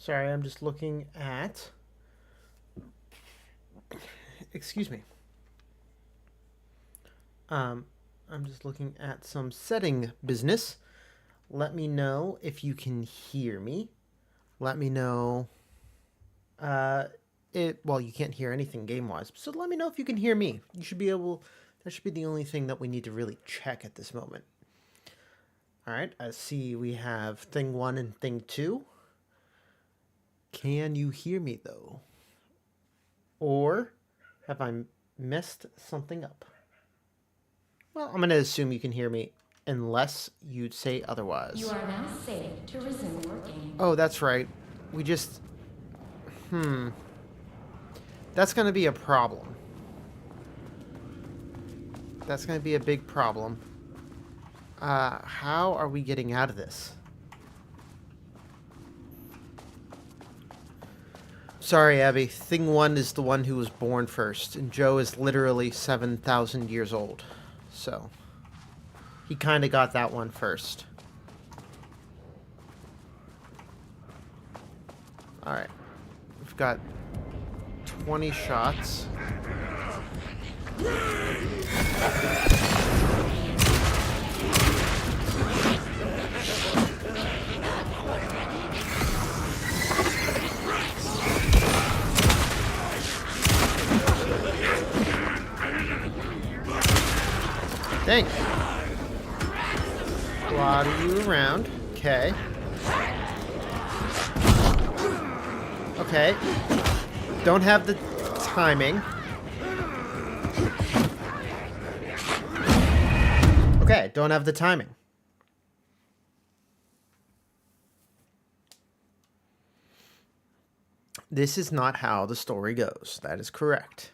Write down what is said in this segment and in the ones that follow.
Sorry, I'm just looking at... Excuse me. I'm just looking at some setting business. Let me know if you can hear me. Let me know... Well, you can't hear anything game-wise, so let me know if you can hear me. You should be able... That should be the only thing that we need to really check at this moment. Alright, I see we have thing 1 and thing 2. Can you hear me, though? Or have I messed something up? Well, I'm going to assume you can hear me, unless you'd say otherwise. You are now safe to resume working. Oh, that's right. We just... That's going to be a problem. That's going to be a big problem. How are we getting out of this? Sorry, Abby. Thing 1 is the one who was born first, and Joe is literally 7,000 years old. So, he kind of got that one first. Alright. We've got 20 shots. Dang. A lot of you around. Okay. Okay. Don't have the timing. Okay, don't have the timing. This is not how the story goes. That is correct.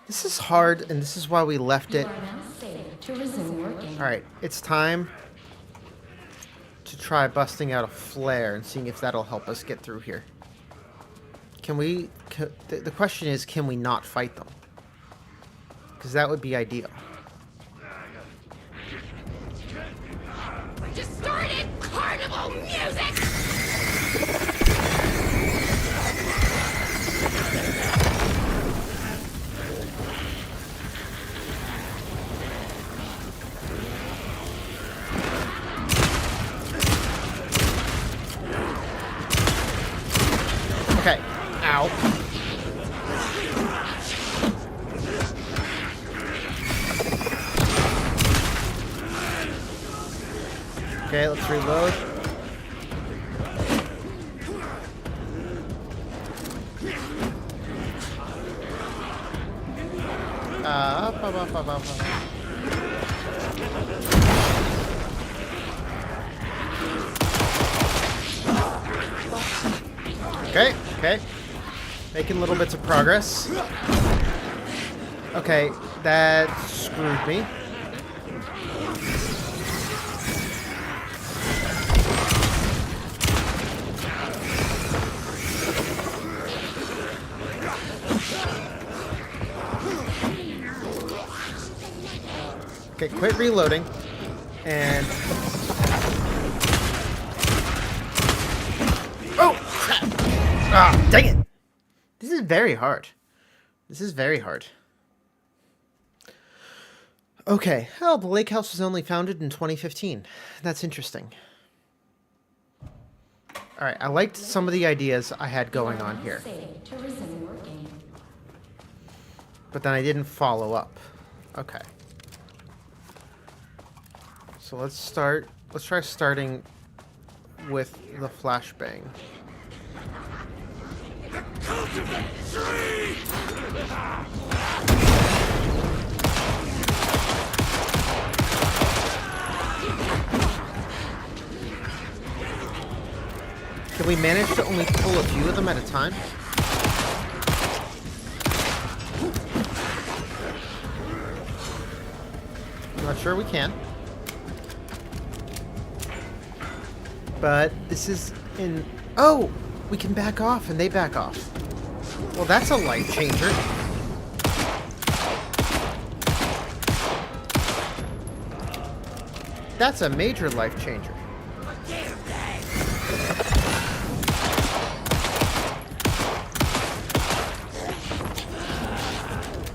This is hard, and this is why we left it. You are now safe to resume working. Alright, it's time to try busting out a flare and seeing if that'll help us get through here. Can we... The question is, can we not fight them? Because that would be ideal. Just started carnival music! Okay. Ow. Okay, let's reload. Up. Okay. Making little bits of progress. Okay, that screwed me. Okay, quit reloading. And... Oh, crap! Ah, dang it! This is very hard. This is very hard. Okay. Oh, the lake house was only founded in 2015. That's interesting. Alright, I liked some of the ideas I had going on here. Safe to resume working. But then I didn't follow up. Okay. So let's start... Let's try starting with the flashbang. Cultivate tree! Can we manage to only pull a few of them at a time? I'm not sure we can. But this is in... Oh! We can back off and they back off. Well, that's a life changer. That's a major life changer.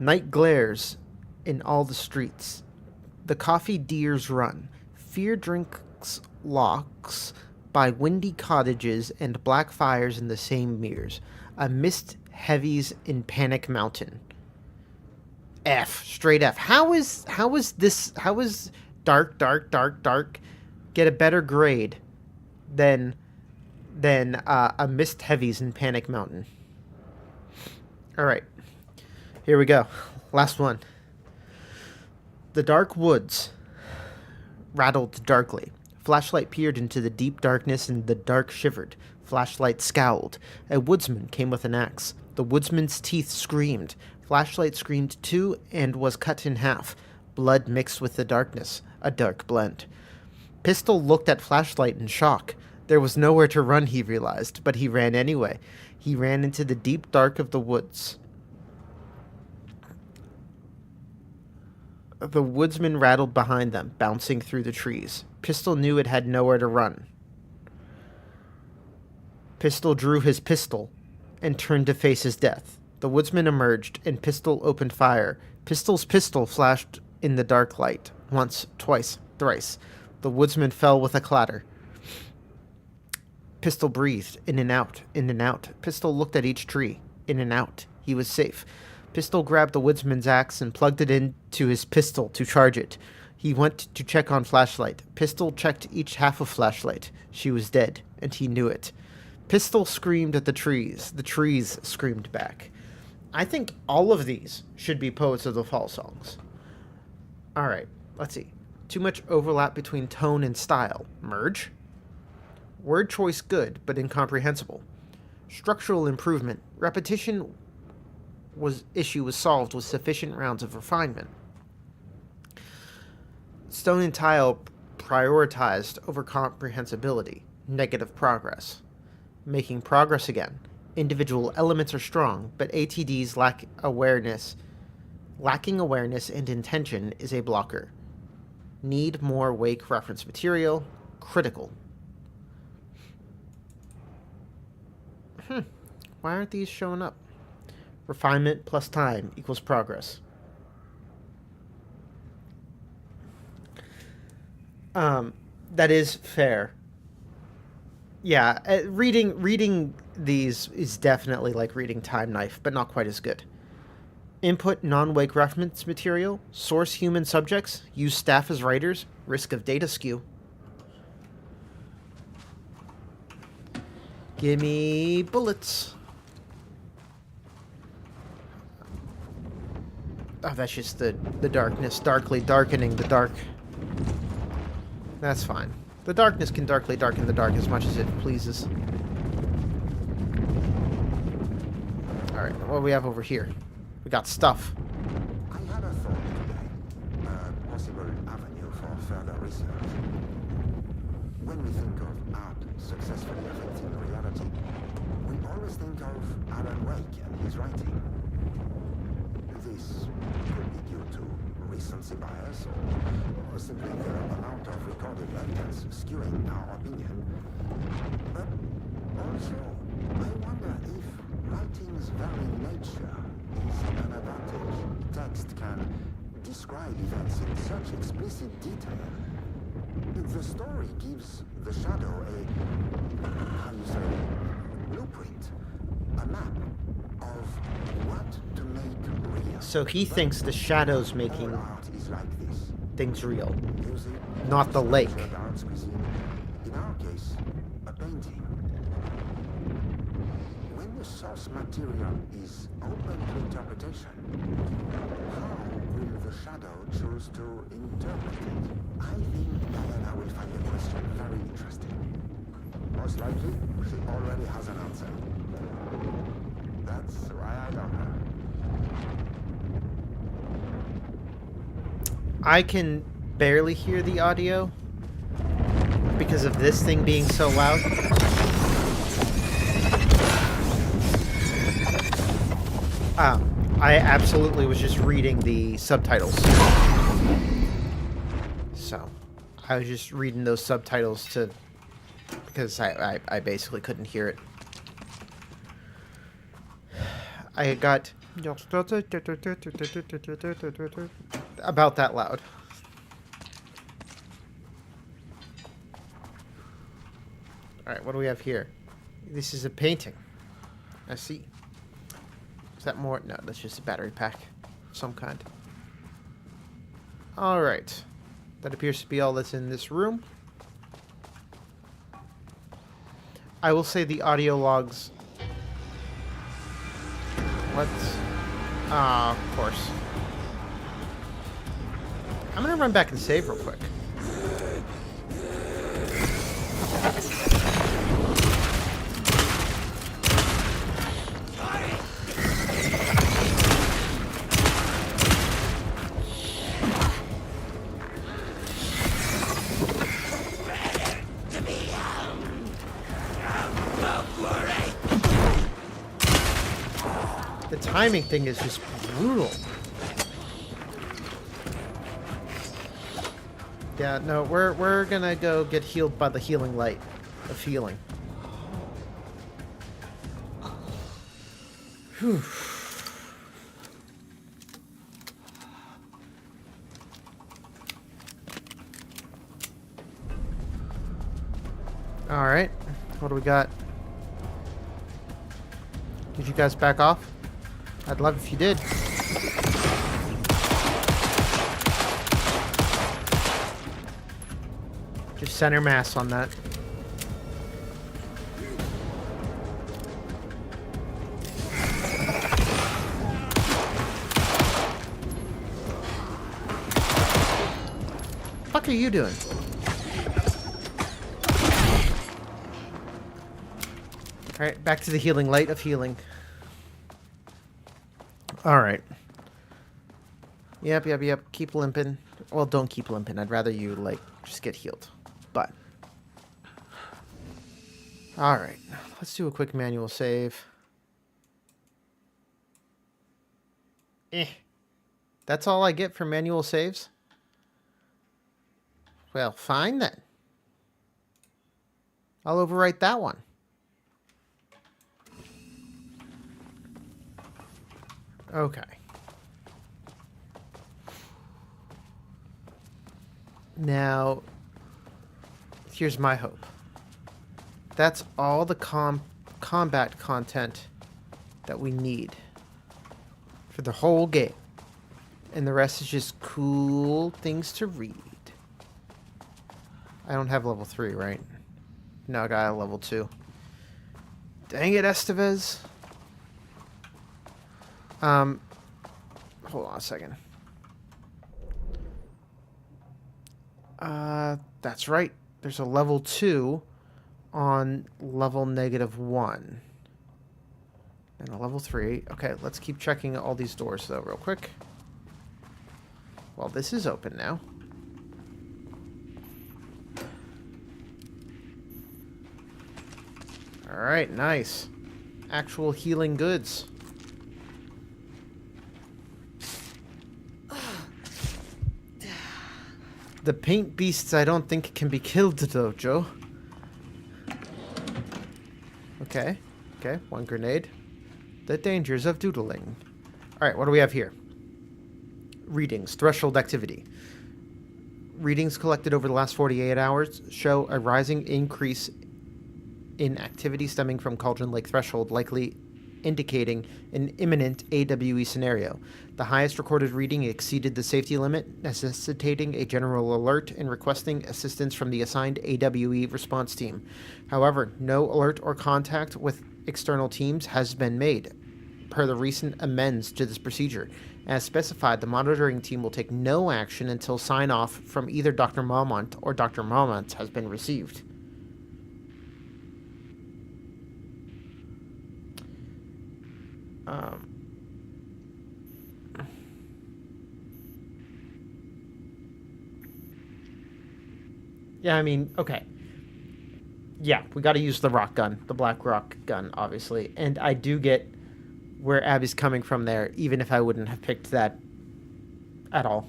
Night glares in all the streets. The coffee deers run. Fear drinks locks by windy cottages and black fires in the same mirrors. A mist heavies in Panic Mountain. F, straight F. How is dark get a better grade than a mist heavies in Panic Mountain? All right, here we go. Last one. The dark woods rattled darkly. Flashlight peered into the deep darkness, and the dark shivered. Flashlight scowled. A woodsman came with an axe. The woodsman's teeth screamed. Flashlight screamed too and was cut in half. Blood mixed with the darkness, a dark blend. Pistol looked at Flashlight in shock. There was nowhere to run, he realized, but he ran anyway. He ran into the deep dark of the woods. The woodsman rattled behind them, bouncing through the trees. Pistol knew it had nowhere to run. Pistol drew his pistol and turned to face his death. The woodsman emerged, and Pistol opened fire. Pistol's pistol flashed in the dark light. Once, twice, thrice. The woodsman fell with a clatter. Pistol breathed, in and out, in and out. Pistol looked at each tree, in and out. He was safe. Pistol grabbed the woodsman's axe and plugged it into his pistol to charge it. He went to check on Flashlight. Pistol checked each half of Flashlight. She was dead, and he knew it. Pistol screamed at the trees. The trees screamed back. I think all of these should be Poets of the Fall songs. All right, let's see. Too much overlap between tone and style. Merge. Word choice good, but incomprehensible. Structural improvement. Repetition issue was solved with sufficient rounds of refinement. Stone and tile prioritized over comprehensibility. Negative progress. Making progress again. Individual elements are strong, but ATDs lack awareness. Lacking awareness and intention is a blocker. Need more Wake reference material. Critical. Why aren't these showing up? Refinement plus time equals progress. That is fair. Yeah, reading these is definitely like reading Time Knife, but not quite as good. Input non-Wake reference material. Source human subjects. Use staff as writers. Risk of data skew. Give me bullets. Oh, that's just the darkness darkly darkening the dark. That's fine. The darkness can darkly darken the dark as much as it pleases. Alright, what do we have over here? We got stuff. I had a thought today, a possible avenue for further research. When we think of art successfully affecting reality, we always think of Alan Wake and his writing. This could be due to recency bias or simply the amount of recorded evidence skewing our opinion. But also, I wonder if writing's very nature is an advantage. Text can describe events in such explicit detail. The story gives the shadow a blueprint, a map of what to make real. So he thinks the shadow's making Art is like this. things real, Music, not the lake. dance, cuisine. In our case, a painting. When the source material is open to interpretation, how will the shadow choose to interpret it? I think Diana will find the question very interesting. Most likely, she already has an answer. That's why I love her. I can barely hear the audio because of this thing being so loud. I absolutely was just reading the subtitles. So, I was just reading those subtitles because I basically couldn't hear it. I got About that loud. Alright, what do we have here? This is a painting. I see. Is that more? No, that's just a battery pack of some kind. Alright. That appears to be all that's in this room. I will say the audio logs... What? Ah, of course. I'm gonna run back and save real quick. The timing thing is just brutal. Yeah, no, we're gonna go get healed by the healing light of healing. Whew. All right, what do we got? Did you guys back off? I'd love if you did. Just center mass on that. What are you doing? Alright, back to the healing light of healing. Alright. Yep. Keep limping. Well, don't keep limping. I'd rather you, like, just get healed. But. Alright. Let's do a quick manual save. That's all I get for manual saves? Well, fine then. I'll overwrite that one. Okay. Now, here's my hope. That's all the combat content that we need for the whole game. And the rest is just cool things to read. I don't have level 3, right? No, I got a level 2. Dang it, Estevez. Hold on a second. That's right. There's a level 2 on level -1. And a level 3. Okay, let's keep checking all these doors, though, real quick. Well, this is open now. Alright, nice. Actual healing goods. The paint beasts I don't think can be killed, though, Joe. Okay, one grenade. The dangers of doodling. Alright, what do we have here? Readings, threshold activity. Readings collected over the last 48 hours show a rising increase in activity stemming from Cauldron Lake threshold, likely indicating an imminent AWE scenario. The highest recorded reading exceeded the safety limit, necessitating a general alert and requesting assistance from the assigned AWE response team. However, no alert or contact with external teams has been made, per the recent amends to this procedure. As specified, the monitoring team will take no action until sign-off from either Dr. Malmont or Dr. Malmont has been received. Yeah, I mean, okay. Yeah, we got to use the rock gun, the black rock gun, obviously. And I do get where Abby's coming from there, even if I wouldn't have picked that at all.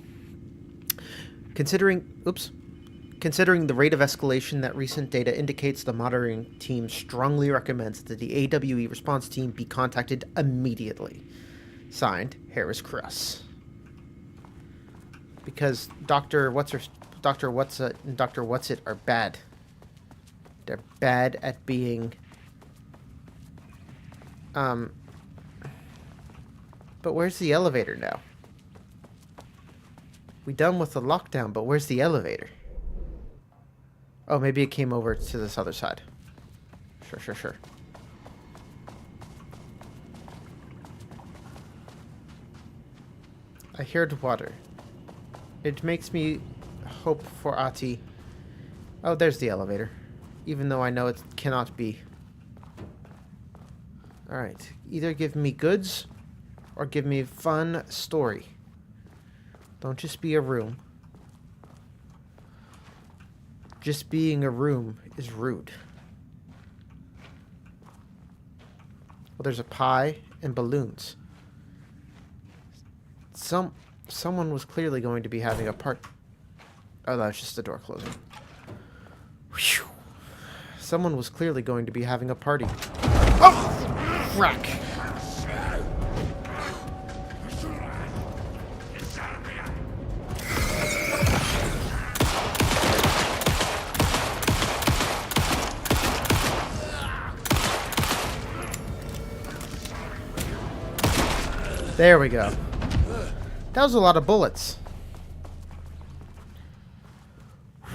Considering the rate of escalation that recent data indicates, the monitoring team strongly recommends that the AWE response team be contacted immediately. Signed, Harris Cross. Because Dr. Whatsit and Dr. Whatsit are bad. They're bad at being... But where's the elevator now? We done with the lockdown, but where's the elevator? Oh, maybe it came over to this other side. Sure. I heard water. It makes me hope for Ahti. Oh, there's the elevator. Even though I know it cannot be. Alright. Either give me goods or give me a fun story. Don't just be a room. Just being a room is rude. Well, there's a pie and balloons. Someone was clearly going to be having a part. Oh, that was just the door closing. Whew. Someone was clearly going to be having a party. Oh! Frack! There we go. That was a lot of bullets.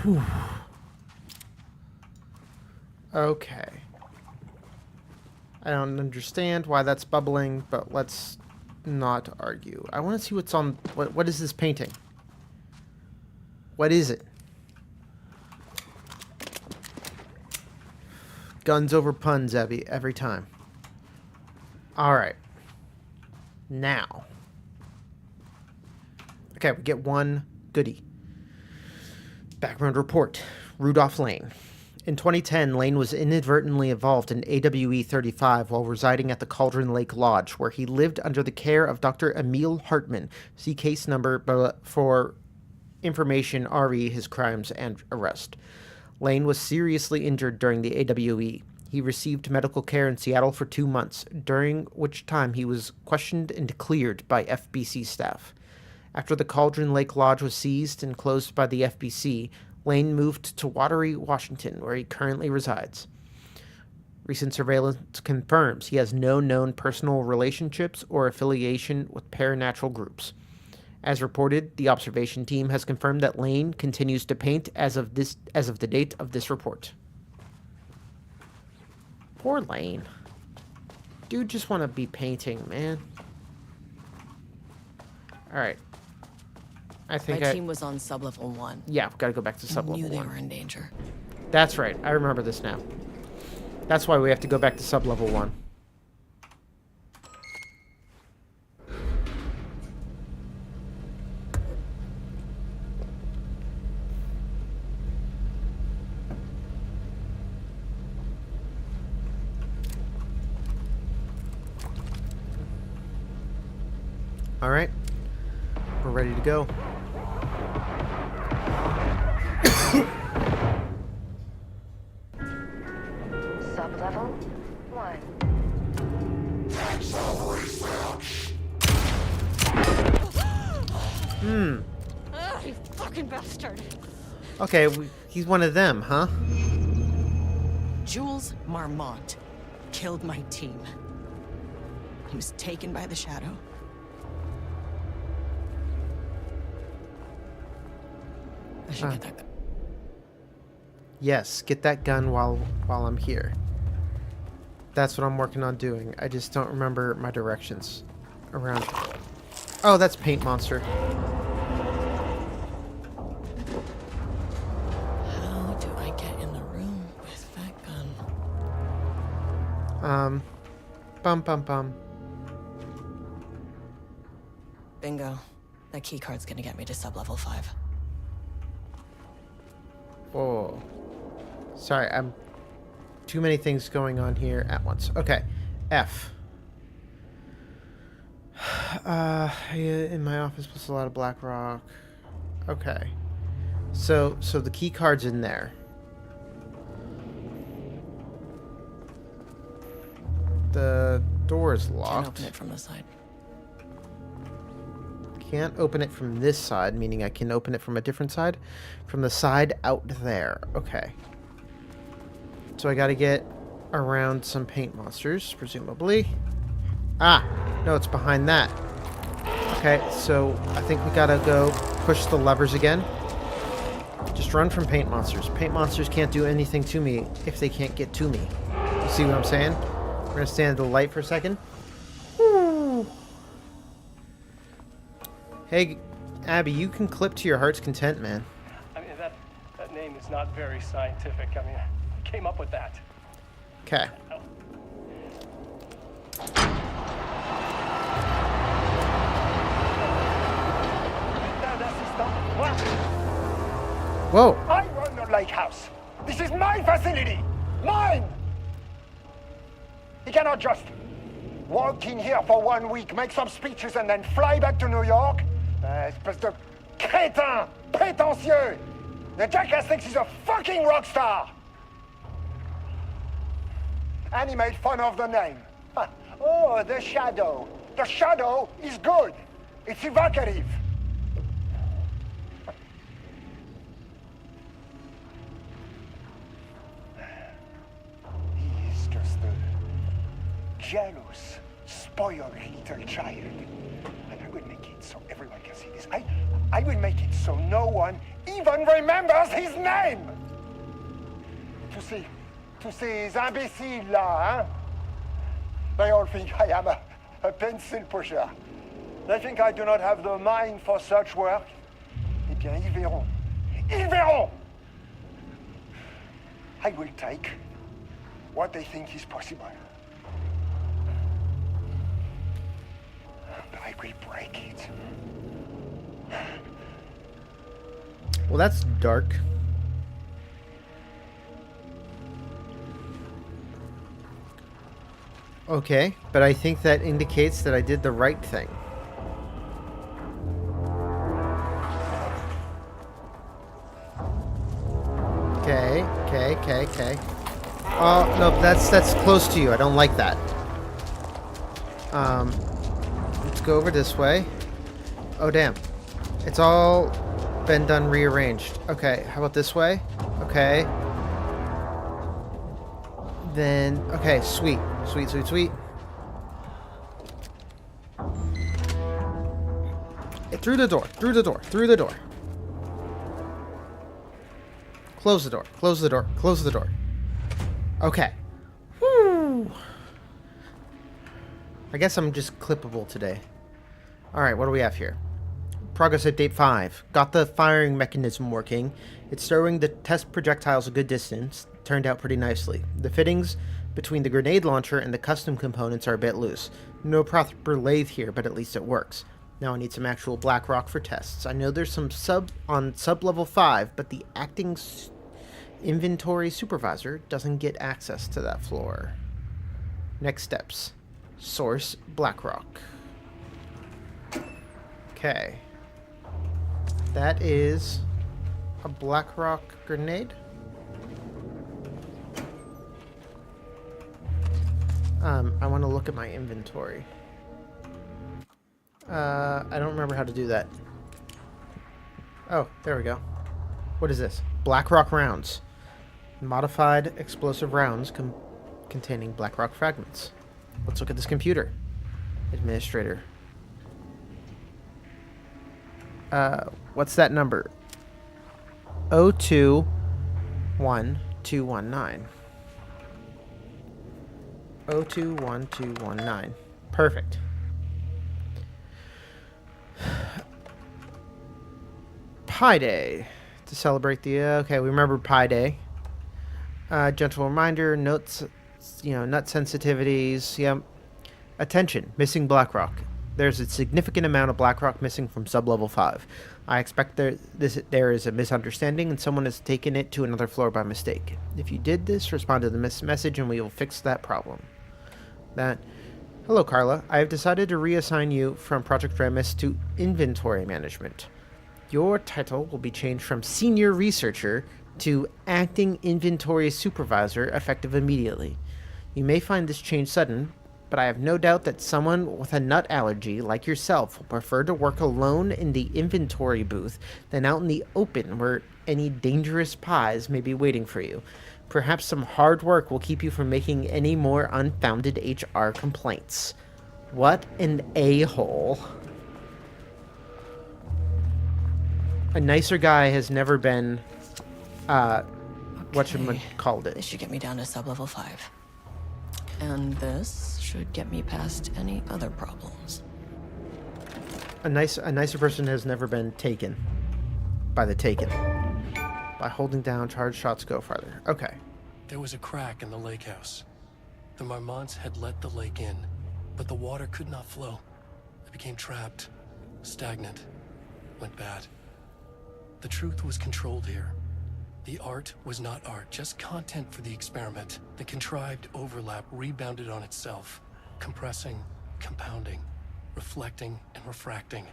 Whew. Okay. I don't understand why that's bubbling, but let's not argue. I want to see what's on... What is this painting? What is it? Guns over puns every time. Alright. Now. Okay, we get one goodie. Background report. Rudolph Lane. In 2010, Lane was inadvertently involved in AWE 35 while residing at the Cauldron Lake Lodge, where he lived under the care of Dr. Emil Hartman. See case number for information re his crimes and arrest. Lane was seriously injured during the AWE. He received medical care in Seattle for 2 months, during which time he was questioned and cleared by FBC staff. After the Cauldron Lake Lodge was seized and closed by the FBC, Lane moved to Wateree, Washington, where he currently resides. Recent surveillance confirms he has no known personal relationships or affiliation with paranatural groups. As reported, the observation team has confirmed that Lane continues to paint as of the date of this report. Poor Lane. Dude just want to be painting, man. Alright. I think My team was on sublevel 1. Yeah, gotta go back to sublevel 1. Knew they were in danger. That's right. I remember this now. That's why we have to go back to sublevel 1. Alright. We're ready to go. Sublevel 1. You fucking bastard! Okay, he's one of them, huh? Jules Marmont killed my team. He was taken by the Shadow. I should get that gun. Yes, get that gun while I'm here. That's what I'm working on doing. I just don't remember my directions around. Oh, that's Paint Monster. How do I get in the room with that gun? Bum. Bingo. That key card's gonna get me to sublevel 5. Whoa. Sorry, I'm... Too many things going on here at once. Okay. F. In my office plus a lot of black rock. Okay. So the key card's in there. The door is Can't locked. open it from the side. can't open it from this side, meaning I can open it from a different side. From the side out there. Okay. So I gotta get around some paint monsters, presumably. Ah! No, it's behind that. Okay, so I think we gotta go push the levers again. Just run from paint monsters. Paint monsters can't do anything to me if they can't get to me. You see what I'm saying? We're gonna stand at the light for a second. Woo. Hey, Abby, you can clip to your heart's content, man. I mean, that name is not very scientific. I mean, I came up with that. Okay. Whoa. I run the lake house. This is my facility. Mine! He cannot just walk in here for 1 week, make some speeches, and then fly back to New York. Espèce de crétin, prétentieux. The jackass thinks he's a fucking rock star. And he made fun of the name. Huh. Oh, the Shadow. The Shadow is good. It's evocative. He's just a jealous, spoiled little child. And I will make it so everyone can see this. I will make it so no one even remembers his name. To ces imbéciles là, hein? They all think I am a pencil pusher. They think I do not have the mind for such work. Eh bien, ils verront. Ils verront! I will take what they think is possible. But I will break it. Well, that's dark. Okay, but I think that indicates that I did the right thing. Okay. Oh, no, that's close to you. I don't like that. Let's go over this way. Oh, damn. It's all been done rearranged. Okay, how about this way? Okay. Then, okay, sweet. Sweet. Through the door. Close the door. Okay. Woo. I guess I'm just clippable today. Alright, what do we have here? Progress at Date 5. Got the firing mechanism working. It's throwing the test projectiles a good distance. Turned out pretty nicely. The fittings between the grenade launcher and the custom components are a bit loose. No proper lathe here, but at least it works. Now I need some actual Blackrock for tests. I know there's some sub-level 5, but the acting inventory supervisor doesn't get access to that floor. Next steps. Source Blackrock. Okay. That is a Blackrock grenade. I want to look at my inventory. I don't remember how to do that. Oh, there we go. What is this? Blackrock rounds. Modified explosive rounds containing Blackrock fragments. Let's look at this computer. Administrator. What's that number? 021219. 021219. Perfect. Pi Day. To celebrate the... okay, we remember Pi Day. Gentle reminder, notes, nut sensitivities. Yep. Attention, missing Blackrock. There's a significant amount of Blackrock missing from sub-level 5. I expect there is a misunderstanding and someone has taken it to another floor by mistake. If you did this, respond to the message and we will fix that problem. Hello, Carla. I have decided to reassign you from Project Remus to Inventory Management. Your title will be changed from Senior Researcher to Acting Inventory Supervisor, effective immediately. You may find this change sudden, but I have no doubt that someone with a nut allergy like yourself will prefer to work alone in the inventory booth than out in the open where any dangerous pies may be waiting for you. Perhaps some hard work will keep you from making any more unfounded HR complaints. What an a-hole. A nicer guy has never been, whatchamacallit. This should get me down to sub-level 5. And this should get me past any other problems. A nicer person has never been taken by the Taken. By holding down, charged shots go farther. Okay. There was a crack in the lake house. The Marmonts had let the lake in, but the water could not flow. It became trapped, stagnant, went bad. The truth was controlled here. The art was not art, just content for the experiment. The contrived overlap rebounded on itself, compressing, compounding, reflecting, and refracting.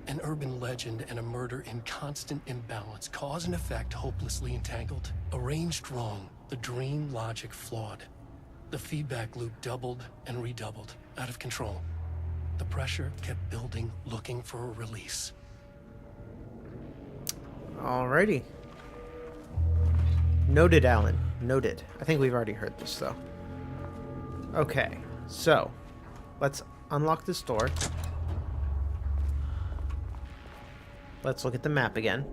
An urban legend and a murder in constant imbalance, cause and effect hopelessly entangled. Arranged wrong, the dream logic flawed. The feedback loop doubled and redoubled, out of control. The pressure kept building, looking for a release. Alrighty. Noted, Alan. Noted. I think we've already heard this, though. Okay, so let's unlock this door. Let's look at the map again.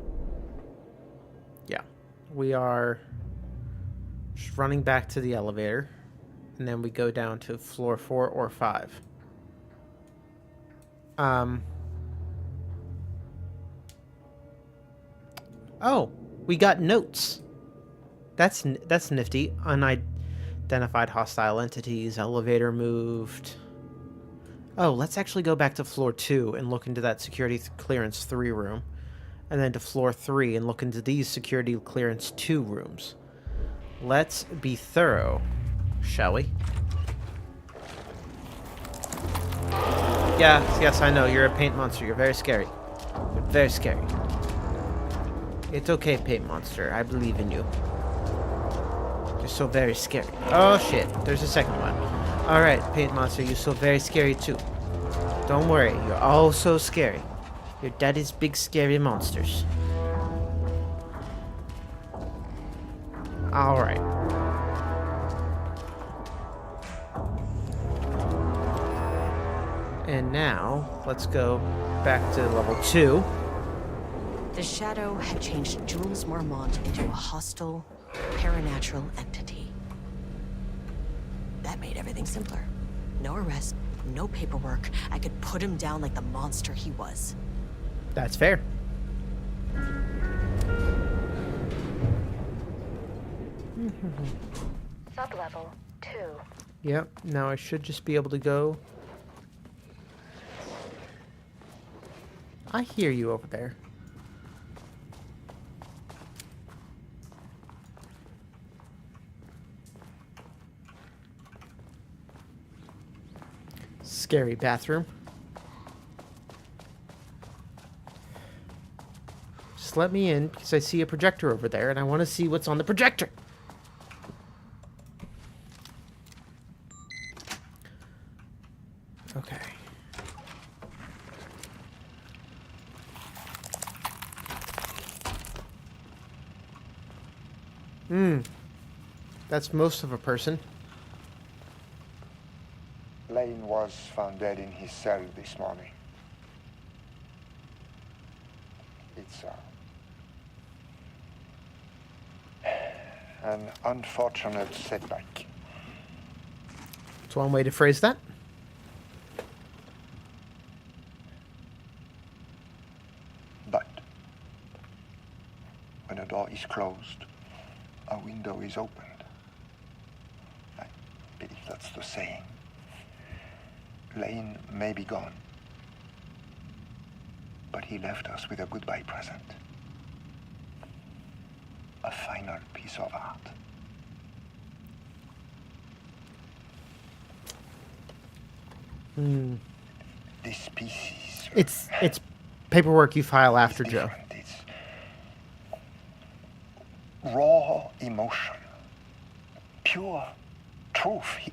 Yeah. We are just running back to the elevator, and then we go down to floor 4 or 5. Oh, we got notes. That's nifty. Unidentified hostile entities. Elevator moved. Oh, let's actually go back to floor 2 and look into that security clearance 3 room. And then to floor 3 and look into these security clearance 2 rooms. Let's be thorough, shall we? Yes, I know. You're a paint monster. You're very scary. You're very scary. It's okay, paint monster. I believe in you. You're so very scary. Oh, shit. There's a second one. Alright, paint monster. You're so very scary, too. Don't worry. You're all so scary. Your daddy's big, scary monsters. Alright. And now, let's go back to level 2. The Shadow had changed Jules Marmont into a hostile, paranatural entity. That made everything simpler. No arrest, no paperwork. I could put him down like the monster he was. That's fair. Sublevel 2. Yep, now I should just be able to go. I hear you over there. Scary bathroom. Just let me in because I see a projector over there and I want to see what's on the projector. Okay. That's most of a person. Lane was found dead in his cell this morning. It's an unfortunate setback. That's one way to phrase that. But when a door is closed, a window is opened. I believe that's the saying. Lane may be gone, but he left us with a goodbye present. A final piece of art. This piece is It's paperwork you file after Joe. different. It's raw emotion, pure truth.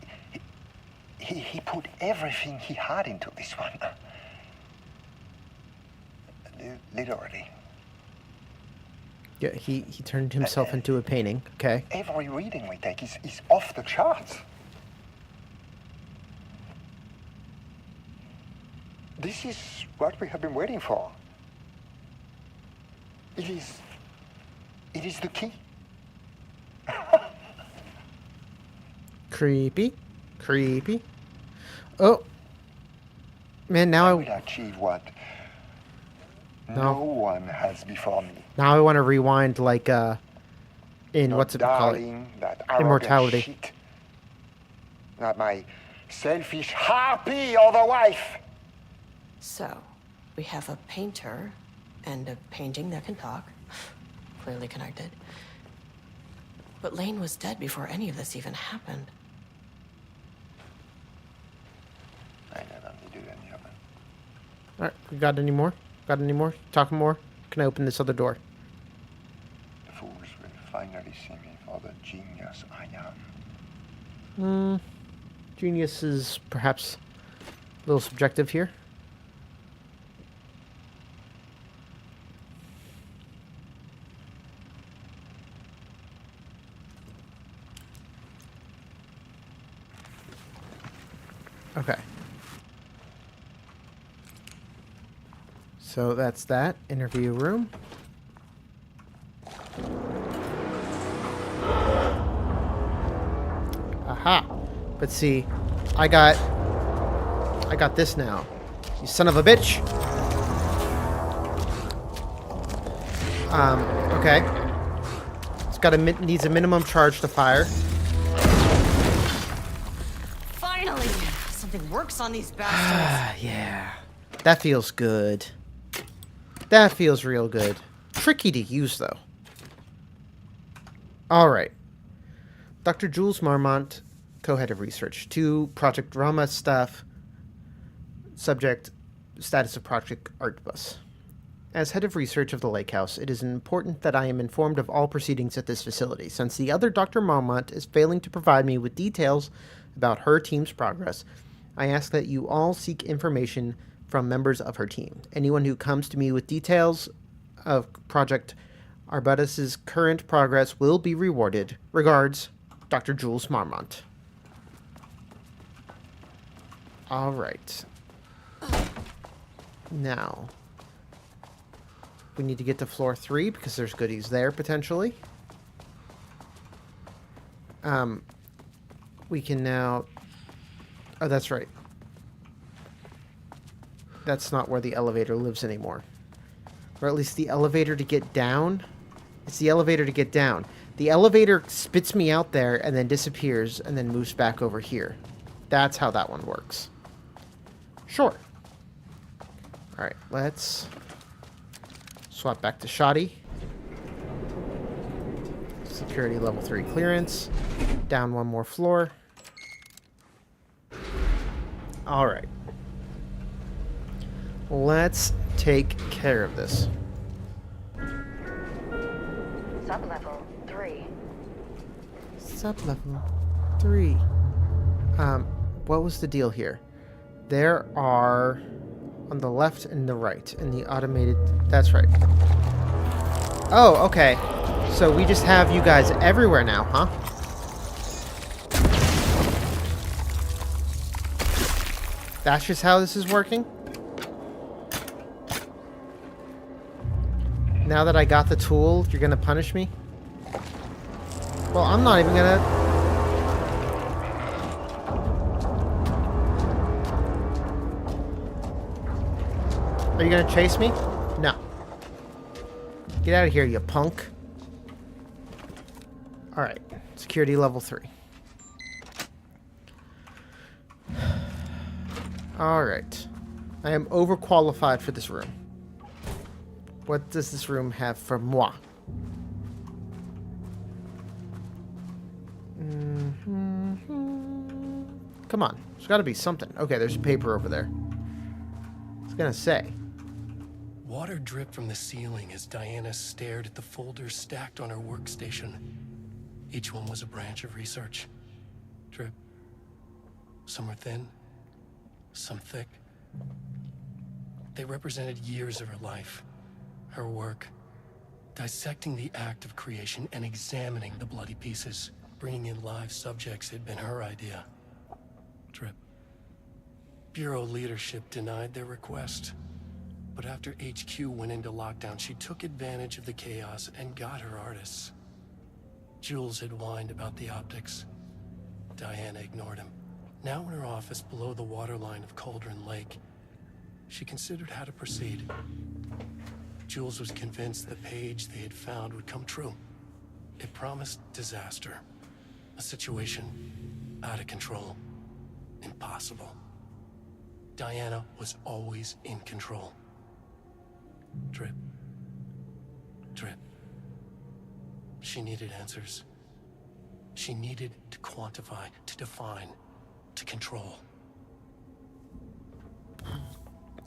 He put everything he had into this one. Literally. Yeah, he turned himself into a painting. Okay. Every reading we take is off the charts. This is what we have been waiting for. It is the key. Creepy. Creepy. Oh. Man, now I I will achieve what no one has before me. now I want to rewind like in Not what's it called? darling, that arrogant Immortality. shit. Not my selfish harpy or the wife. So, we have a painter and a painting that can talk. Clearly connected. But Lane was dead before any of this even happened. I never needed any of it. All right, we got any more? Got any more? Talking more? Can I open this other door? The fools will finally see me for the genius I am. Genius is perhaps a little subjective here. Okay. So that's that. Interview room. Aha. But see, I got this now. You son of a bitch. Okay. It's got needs a minimum charge to fire. Finally! Something works on these bastards. Yeah. That feels good. That feels real good. Tricky to use, though. Alright. Dr. Jules Marmont, co-head of research. To Project Drama staff. Subject, status of Project Artbus. As head of research of the Lake House, it is important that I am informed of all proceedings at this facility, since the other Dr. Marmont is failing to provide me with details about her team's progress. I ask that you all seek information from members of her team. Anyone who comes to me with details of Project Arbutus's current progress will be rewarded. Regards, Dr. Jules Marmont. All right. Now, we need to get to floor 3 because there's goodies there potentially. We can now... Oh, that's right. That's not where the elevator lives anymore. Or at least the elevator to get down. It's the elevator to get down. The elevator spits me out there and then disappears and then moves back over here. That's how that one works. Sure. Alright, let's swap back to Shoddy. Security level 3 clearance. Down one more floor. Alright. Let's take care of this. Sublevel 3. Sublevel 3. What was the deal here? There are on the left and the right in the automated... That's right. Oh, okay. So we just have you guys everywhere now, huh? That's just how this is working? Now that I got the tool, you're gonna punish me? Well, I'm not even gonna... Are you gonna chase me? No. Get out of here, you punk. Alright. Security level 3. Alright. I am overqualified for this room. What does this room have for moi? Come on. There's got to be something. Okay, there's paper over there. I was gonna say. Water dripped from the ceiling as Diana stared at the folders stacked on her workstation. Each one was a branch of research. Drip, Some were thin, some thick. They represented years of her life, her work, dissecting the act of creation and examining the bloody pieces. Bringing in live subjects had been her idea. Trip. Bureau leadership denied their request. But after HQ went into lockdown, she took advantage of the chaos and got her artists. Jules had whined about the optics. Diana ignored him. Now in her office below the waterline of Cauldron Lake, she considered how to proceed. Jules was convinced the page they had found would come true. It promised disaster. A situation out of control. Impossible. Diana was always in control. Drip. Drip. She needed answers. She needed to quantify, to define, to control.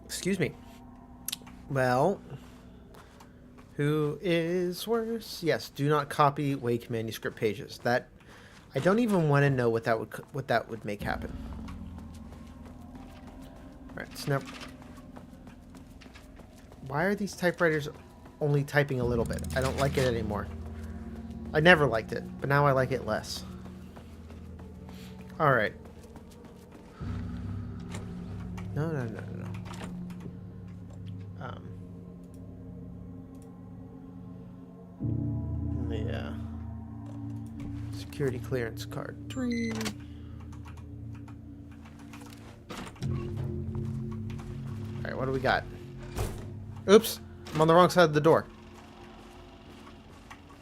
Excuse me. Well, who is worse? Yes, do not copy Wake manuscript pages. That I don't even want to know what that would make happen. All right, so now, why are these typewriters only typing a little bit? I don't like it anymore. I never liked it, but now I like it less. All right. No. Yeah. Security clearance card 3. Alright, what do we got? Oops! I'm on the wrong side of the door.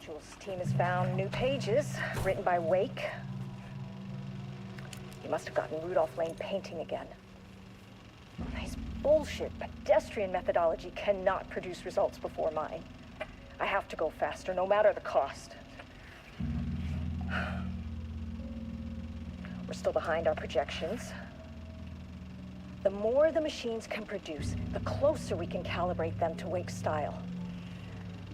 Jules' team has found new pages written by Wake. He must have gotten Rudolph Lane painting again. His bullshit pedestrian methodology cannot produce results before mine. I have to go faster, no matter the cost. We're still behind our projections. The more the machines can produce, the closer we can calibrate them to Wake's style.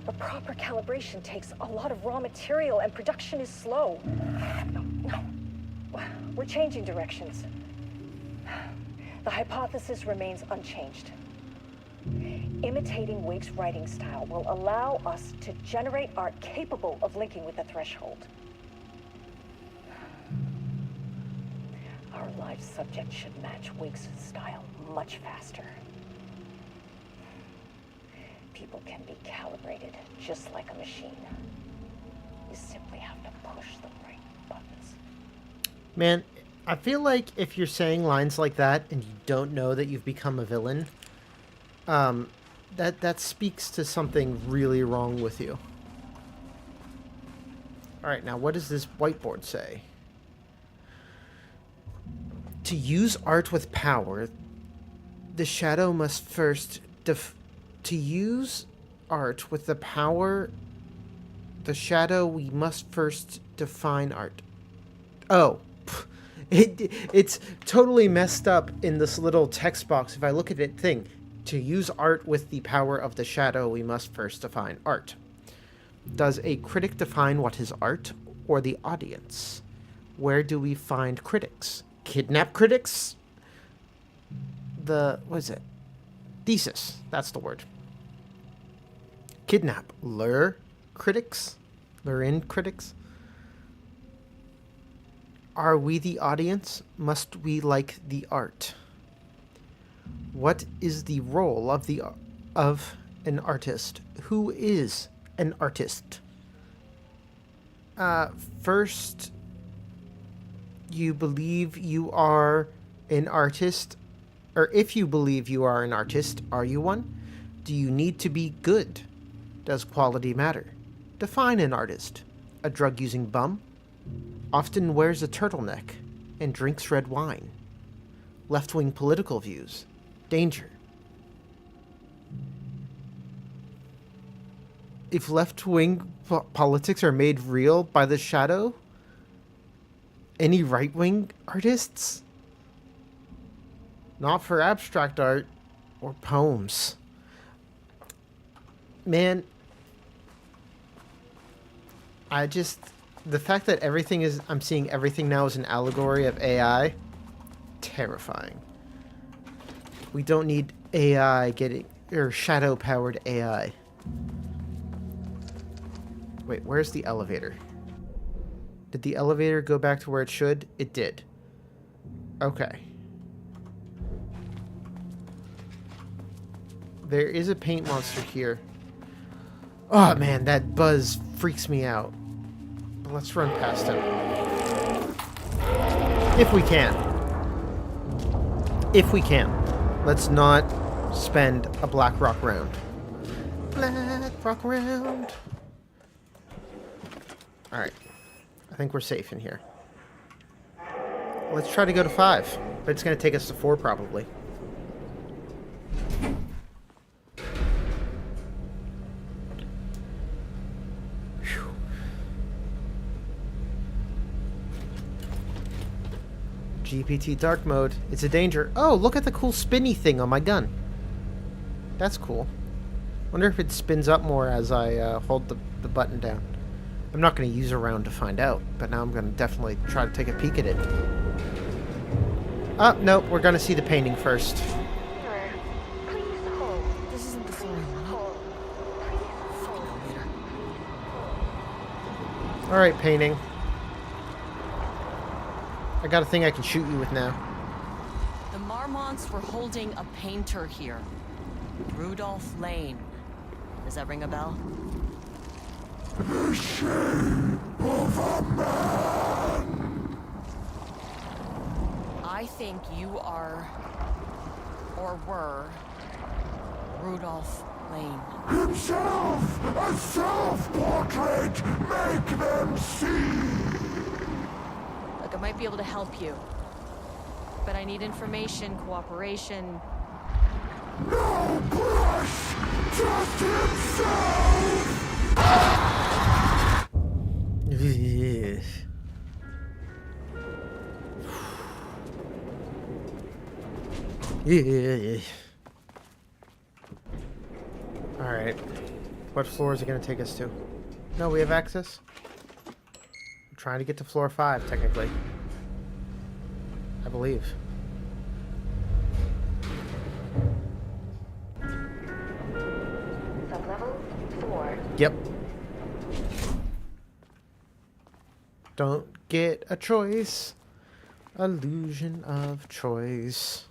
But proper calibration takes a lot of raw material, and production is slow. No. We're changing directions. The hypothesis remains unchanged. Imitating Wake's writing style will allow us to generate art capable of linking with the threshold. Our live subject should match Wake's style much faster. People can be calibrated just like a machine. You simply have to push the right buttons. Man, I feel like if you're saying lines like that and you don't know that you've become a villain, that speaks to something really wrong with you. Alright, now what does this whiteboard say? To use art with power, the shadow must first to use art with the power the shadow, we must first define art. Oh. It's totally messed up in this little text box. If I look at it, thing, to use art with the power of the shadow, we must first define art. Does a critic define what is art, or the audience? Where do we find critics? Kidnap critics? What is it? Thesis. That's the word. Kidnap. Lure critics? Lure in critics? Are we the audience? Must we like the art? What is the role of an artist? Who is an artist? First, you believe you are an artist, or if you believe you are an artist, are you one? Do you need to be good? Does quality matter? Define an artist. A drug-using bum? Often wears a turtleneck and drinks red wine. Left-wing political views. Danger. If left-wing politics are made real by the shadow, any right-wing artists? Not for abstract art or poems. Man, the fact that I'm seeing everything now as an allegory of AI terrifying. We don't need AI getting... or shadow-powered AI. Wait, where's the elevator? Did the elevator go back to where it should? It did. Okay. There is a paint monster here. Oh man, that buzz freaks me out. But let's run past him. If we can. If we can. Let's not spend a Black Rock round. Black Rock round. Alright. I think we're safe in here. Let's try to go to 5. But it's going to take us to 4 probably. Whew. GPT dark mode. It's a danger. Oh, look at the cool spinny thing on my gun. That's cool. Wonder if it spins up more as I hold the button down. I'm not going to use a round to find out, but now I'm going to definitely try to take a peek at it. Oh, nope, we're going to see the painting first. This isn't the floor I wanted. Fucking elevator. Alright, painting. I got a thing I can shoot you with now. The Marmonts were holding a painter here. Rudolph Lane. Does that ring a bell? The shape of a man. I think you are, or were, Rudolph Lane. Himself, a self-portrait. Make them see. Look, I might be able to help you. But I need information, cooperation. No brush, just himself. Alright. What floor is it going to take us to? No, we have access. I'm trying to get to floor 5, technically. I believe. Sublevel 4. Yep. Don't get a choice. Illusion of choice.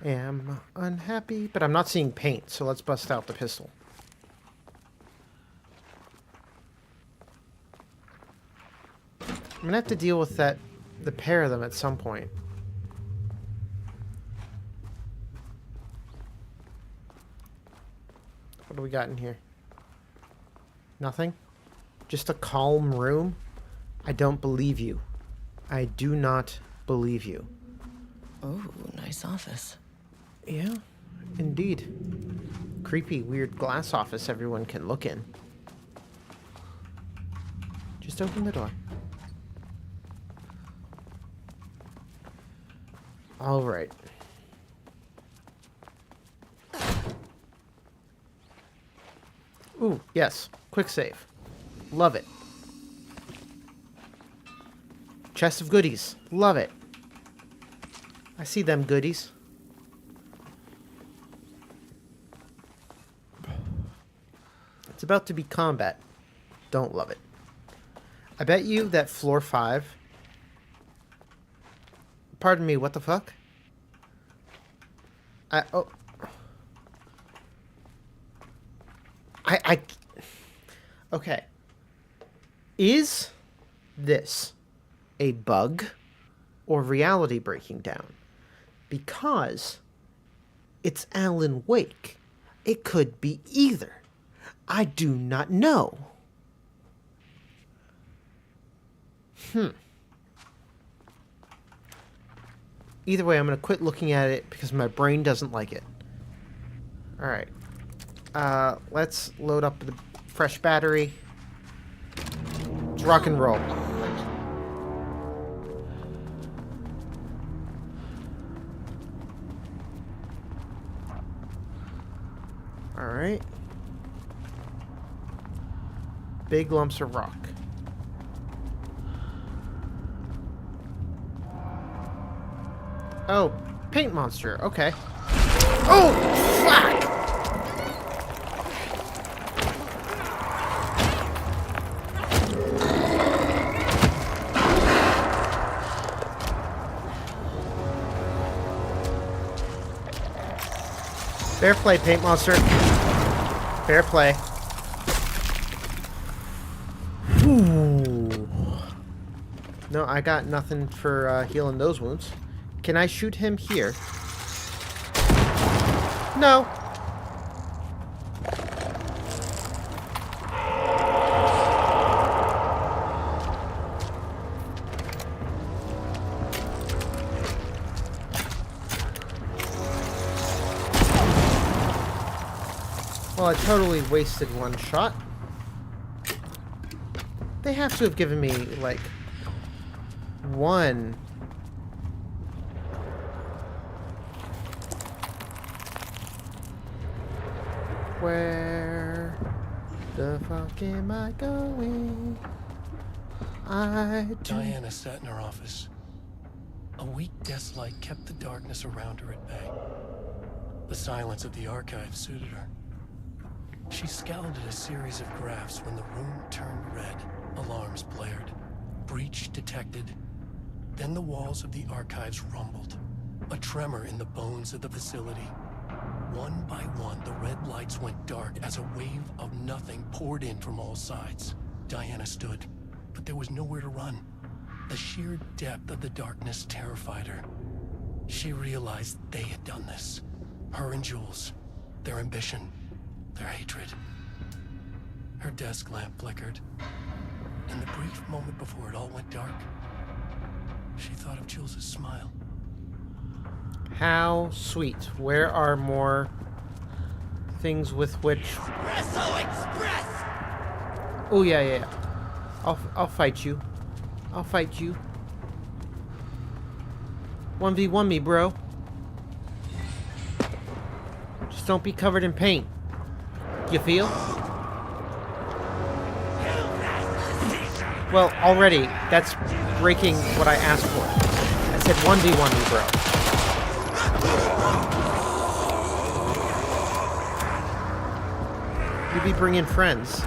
Am unhappy, but I'm not seeing paint, so let's bust out the pistol. I'm gonna have to deal with the pair of them at some point. What do we got in here? Nothing? Just a calm room? I don't believe you. I do not believe you. Oh, nice office. Yeah, indeed. Creepy, weird glass office everyone can look in. Just open the door. All right. Ooh, yes. Quick save. Love it. Chest of goodies. Love it. I see them goodies. It's about to be combat. Don't love it. I bet you that floor 5... Pardon me, what the fuck? Okay. Is this a bug or reality breaking down? Because it's Alan Wake. It could be either. I do not know. Either way, I'm going to quit looking at it because my brain doesn't like it. Alright. Let's load up the fresh battery. Let's rock and roll. Alright. Big lumps of rock. Oh, paint monster. Okay. Oh, fuck! Fair play, paint monster. Fair play. Ooh. No, I got nothing for healing those wounds. Can I shoot him here? No. Well, I totally wasted one shot. They have to have given me, like, one. Where the fuck am I going? Diana sat in her office. A weak desk light kept the darkness around her at bay. The silence of the archive suited her. She scowled at a series of graphs when the room turned red. Alarms blared. Breach detected. Then the walls of the archives rumbled. A tremor in the bones of the facility. One by one, the red lights went dark as a wave of nothing poured in from all sides. Diana stood, but there was nowhere to run. The sheer depth of the darkness terrified her. She realized they had done this. Her and Jules. Their ambition. Their hatred. Her desk lamp flickered. In the brief moment before it all went dark, she thought of Jules' smile. How sweet. Where are more things with which... Espresso Express! Oh, yeah. I'll fight you. I'll fight you. 1v1 me, bro. Just don't be covered in paint. You feel? Well, already, that's breaking what I asked for. I said 1v1 me, bro. You be bringing friends.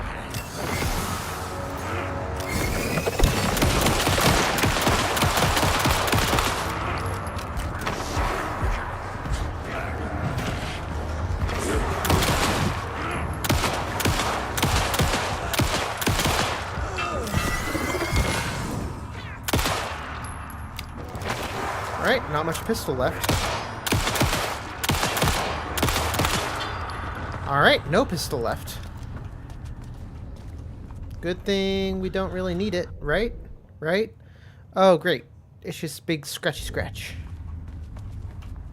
Alright, not much pistol left. Alright, no pistol left. Good thing we don't really need it, right? Right? Oh, great. It's just big scratchy scratch.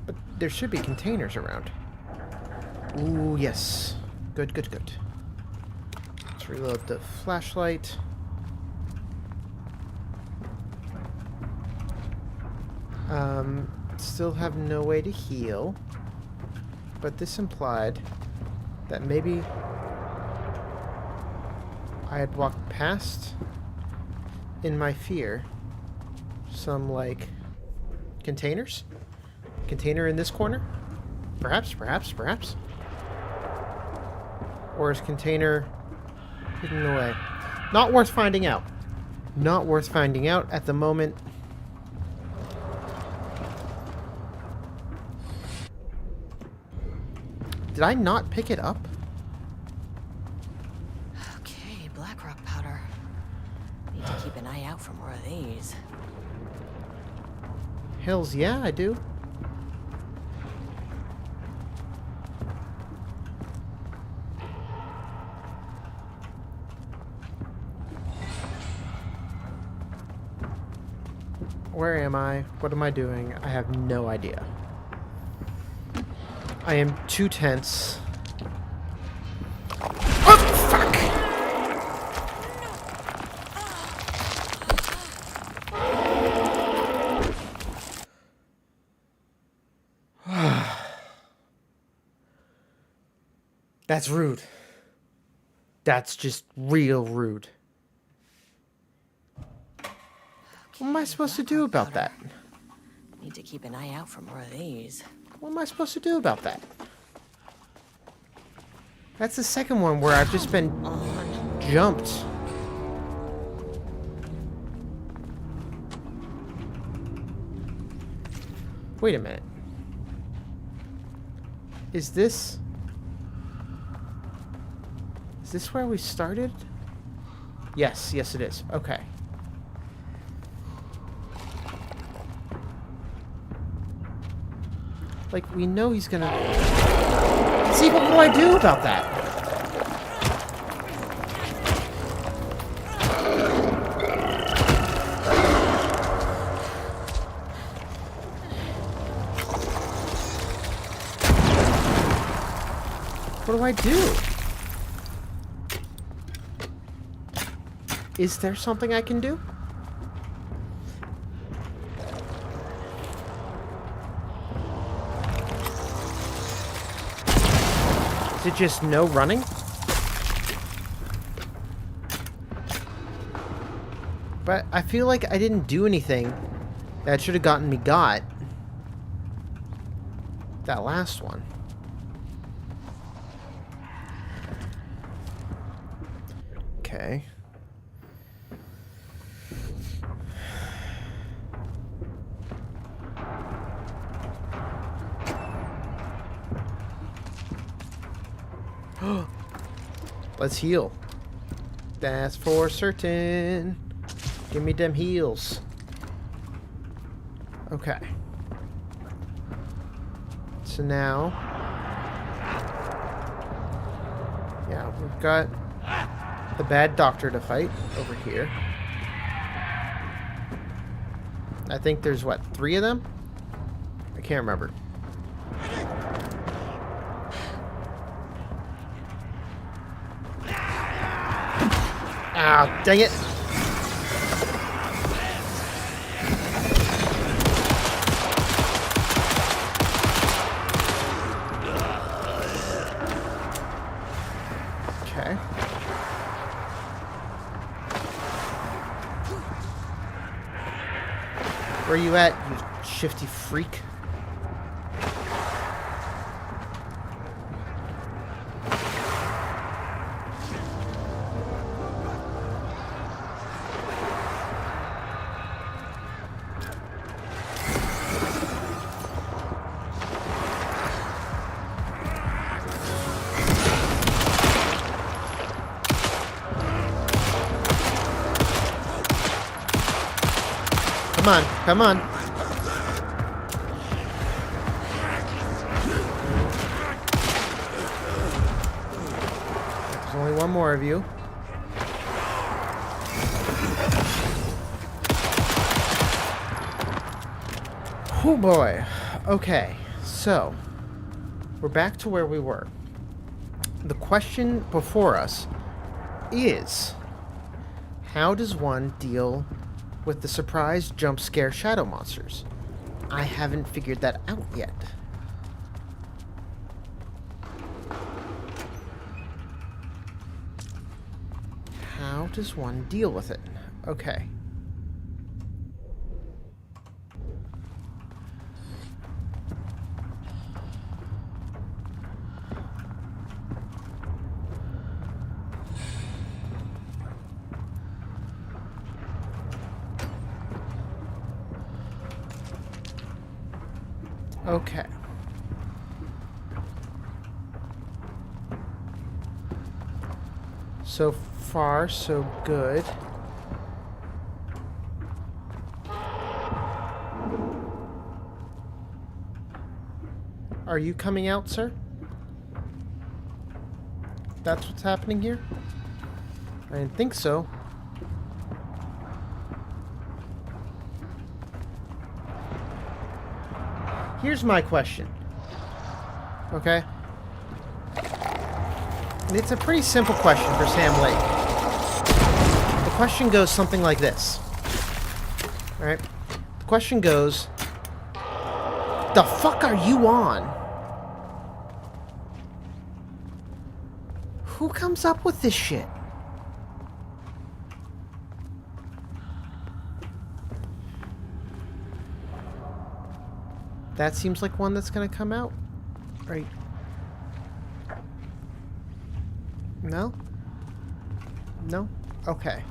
But there should be containers around. Ooh, yes. Good. Let's reload the flashlight. Still have no way to heal. But this implied that maybe I had walked past, in my fear, some, like, containers? Container in this corner? Perhaps. Or is container hidden away? Not worth finding out. Not worth finding out at the moment. Did I not pick it up? Okay, Blackrock powder. Need to keep an eye out for more of these. Hells yeah, I do. Where am I? What am I doing? I have no idea. I am too tense. Oh, fuck! That's rude. That's just real rude. What am I supposed to do about that? Need to keep an eye out for more of these. What am I supposed to do about that? That's the second one where I've just been jumped. Wait a minute. Is this where we started? Yes, yes it is. Okay. Like, we know he's gonna... See, but what do I do about that? What do I do? Is there something I can do? Is it just no running? But I feel like I didn't do anything that should have gotten me got. That last one. Okay. Let's heal. That's for certain. Give me them heals. Okay. So now... yeah, we've got the bad doctor to fight over here. I think there's, what, 3 of them? I can't remember. Ah, dang it. Okay. Where you at, you shifty freak? Come on, come on. There's only one more of you. Oh boy. Okay, so we're back to where we were. The question before us is, how does one deal with the surprise jump scare shadow monsters? I haven't figured that out yet. How does one deal with it? Okay. Okay. So far, so good. Are you coming out, sir? That's what's happening here? I didn't think so. Here's my question. Okay? And it's a pretty simple question for Sam Lake. The question goes something like this. Alright? The question goes, the fuck are you on? Who comes up with this shit? That seems like one that's gonna come out. Right. No? No? Okay.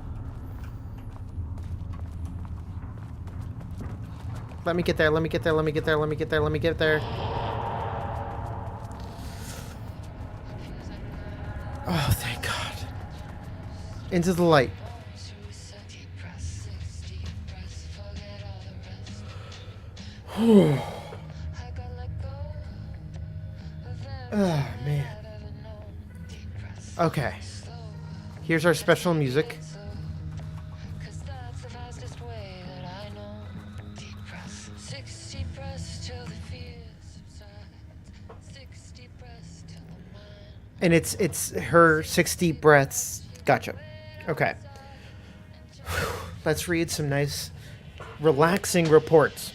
Let me get there, let me get there, let me get there, let me get there, let me get there. Oh, thank God. Into the light. Oh, man. Okay. Here's our special music. And it's her 60 breaths. Gotcha. Okay. Let's read some nice, relaxing reports.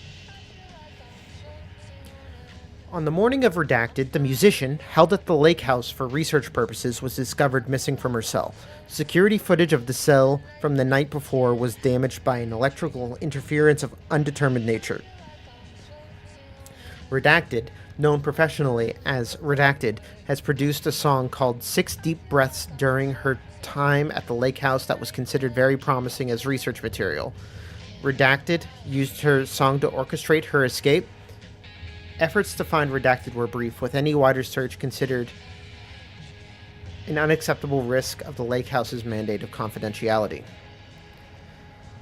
On the morning of Redacted, the musician, held at the lake house for research purposes, was discovered missing from her cell. Security footage of the cell from the night before was damaged by an electrical interference of undetermined nature. Redacted, known professionally as Redacted, has produced a song called 6 Deep Breaths during her time at the lake house that was considered very promising as research material. Redacted used her song to orchestrate her escape. Efforts to find Redacted were brief, with any wider search considered an unacceptable risk of the lake house's mandate of confidentiality.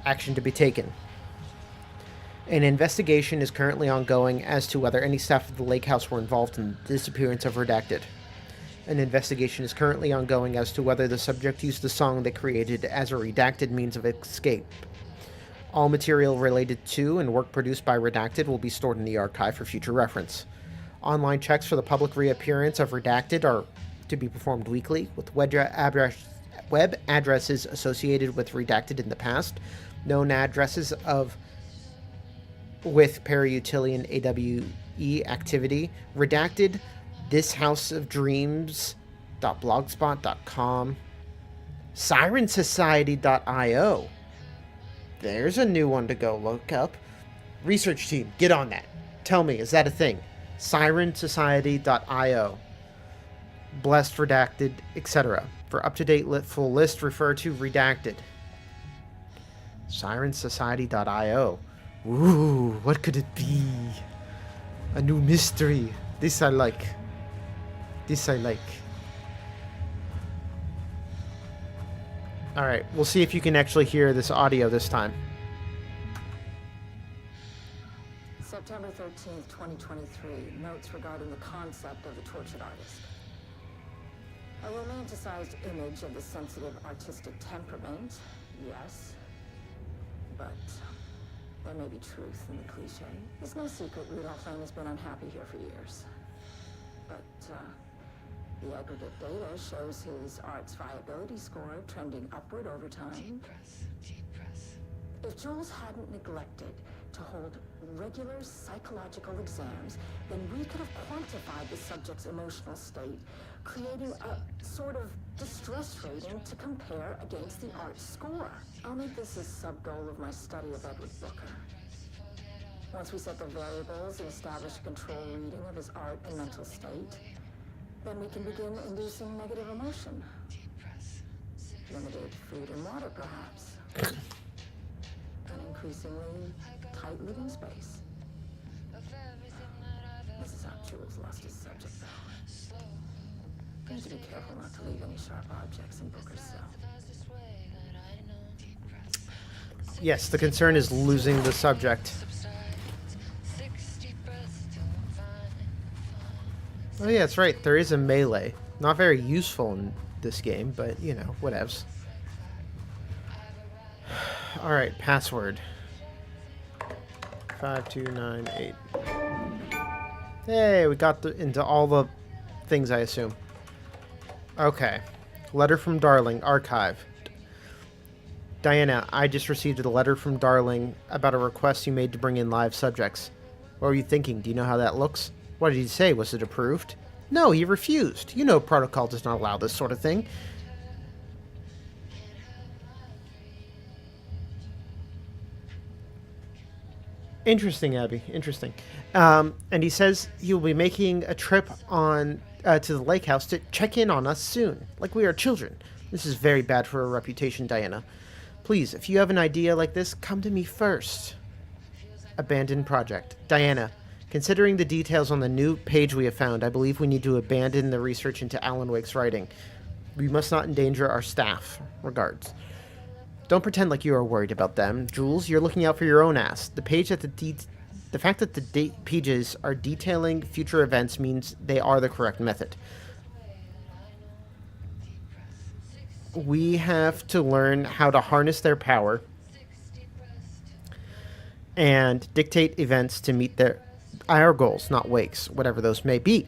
Action to be taken. An investigation is currently ongoing as to whether any staff of the lake house were involved in the disappearance of Redacted. An investigation is currently ongoing as to whether the subject used the song they created as a redacted means of escape. All material related to and work produced by Redacted will be stored in the archive for future reference. Online checks for the public reappearance of Redacted are to be performed weekly, with web addresses associated with Redacted in the past, known addresses with Periutilian AWE activity, Redacted, thishouseofdreams.blogspot.com, sirensociety.io. There's a new one to go look up. Research team, get on that. Tell me, is that a thing? Sirensociety.io. Blessed, Redacted, etc. For up-to-date full list, refer to Redacted. Sirensociety.io. Ooh, what could it be? A new mystery. This I like. This I like. Alright, we'll see if you can actually hear this audio this time. September 13th, 2023. Notes regarding the concept of the tortured artist. A romanticized image of the sensitive artistic temperament, yes. But there may be truth in the cliche. It's no secret Rudolph Lane has been unhappy here for years. But, the aggregate data shows his art's viability score trending upward over time. If Jules hadn't neglected to hold regular psychological exams, then we could have quantified the subject's emotional state, creating a sort of distress rating to compare against the art score. I'll make this a sub-goal of my study of Edward Booker. Once we set the variables and establish a control reading of his art and mental state, then we can begin inducing negative emotion. Limited food and water, perhaps. An increasingly tight living space. This is how Jules lost his subject, though. Need to be careful not to leave any sharp objects in Booker's cell. Yes, the concern is losing the subject. Oh yeah, that's right. There is a melee. Not very useful in this game, but, you know, whatevs. Alright, password. 5298. Hey, we got into all the things, I assume. Okay. Letter from Darling, archived. Diana, I just received a letter from Darling about a request you made to bring in live subjects. What were you thinking? Do you know how that looks? What did he say? Was it approved? No, he refused. You know protocol does not allow this sort of thing. Interesting, Abby. Interesting. And he says he will be making a trip on to the lake house to check in on us soon, like we are children. This is very bad for our reputation, Diana. Please, if you have an idea like this, come to me first. Abandoned project. Diana, considering the details on the new page we have found, I believe we need to abandon the research into Alan Wake's writing. We must not endanger our staff. Regards. Don't pretend like you are worried about them. Jules, you're looking out for your own ass. The fact that the pages are detailing future events means they are the correct method. We have to learn how to harness their power and dictate events to meet our goals, not Wake's, whatever those may be.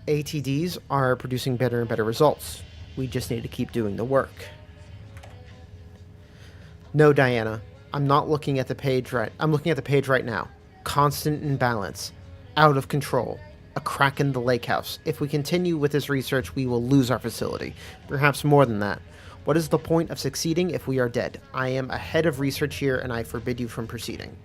ATDs are producing better and better results. We just need to keep doing the work. No, Diana, I'm not looking at the page right. I'm looking at the page right now. Constant imbalance, out of control, a crack in the lake house. If we continue with this research, we will lose our facility. Perhaps more than that. What is the point of succeeding if we are dead? I am a head of research here, and I forbid you from proceeding.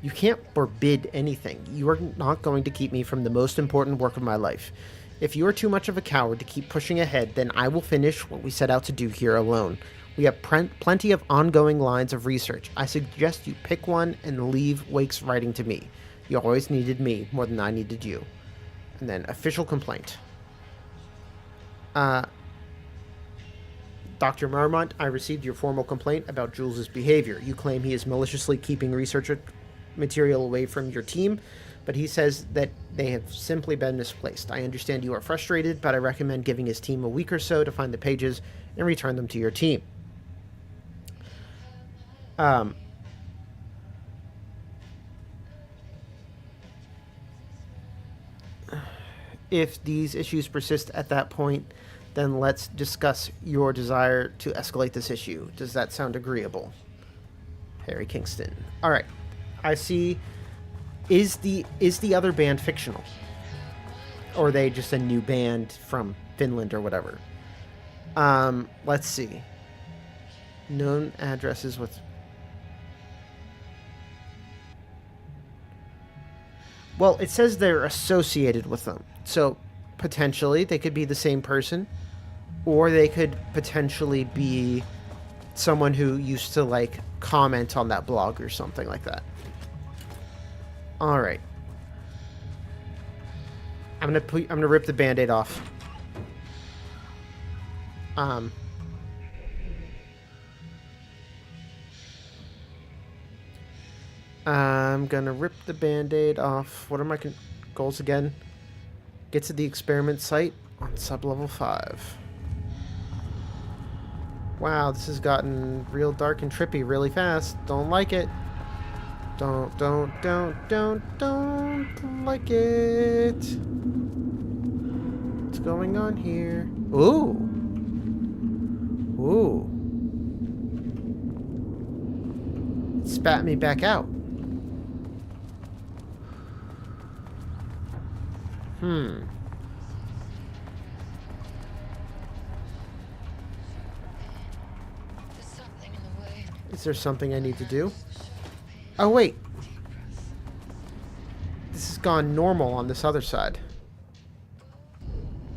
You can't forbid anything. You are not going to keep me from the most important work of my life. If you are too much of a coward to keep pushing ahead, then I will finish what we set out to do here alone. We have plenty of ongoing lines of research. I suggest you pick one and leave Wake's writing to me. You always needed me more than I needed you. And then official complaint. Dr. Marmont, I received your formal complaint about Jules's behavior. You claim he is maliciously keeping research material away from your team, but he says that they have simply been misplaced. I understand you are frustrated, but I recommend giving his team a week or so to find the pages and return them to your team. If these issues persist at that point, then let's discuss your desire to escalate this issue. Does that sound agreeable? Harry Kingston. All right. I see. Is the other band fictional? Or are they just a new band from Finland or whatever? Let's see. Known addresses with... Well, it says they're associated with them. So, potentially, they could be the same person. Or they could potentially be someone who used to, like, comment on that blog or something like that. Alright. I'm gonna rip the Band-Aid off. I'm gonna rip the Band-Aid off. What are my goals again? Get to the experiment site on sublevel 5. Wow, this has gotten real dark and trippy really fast. Don't like it. Don't like it. What's going on here? Ooh. Ooh. It spat me back out. There's something in the way. Is there something I need to do? Oh, wait. This has gone normal on this other side.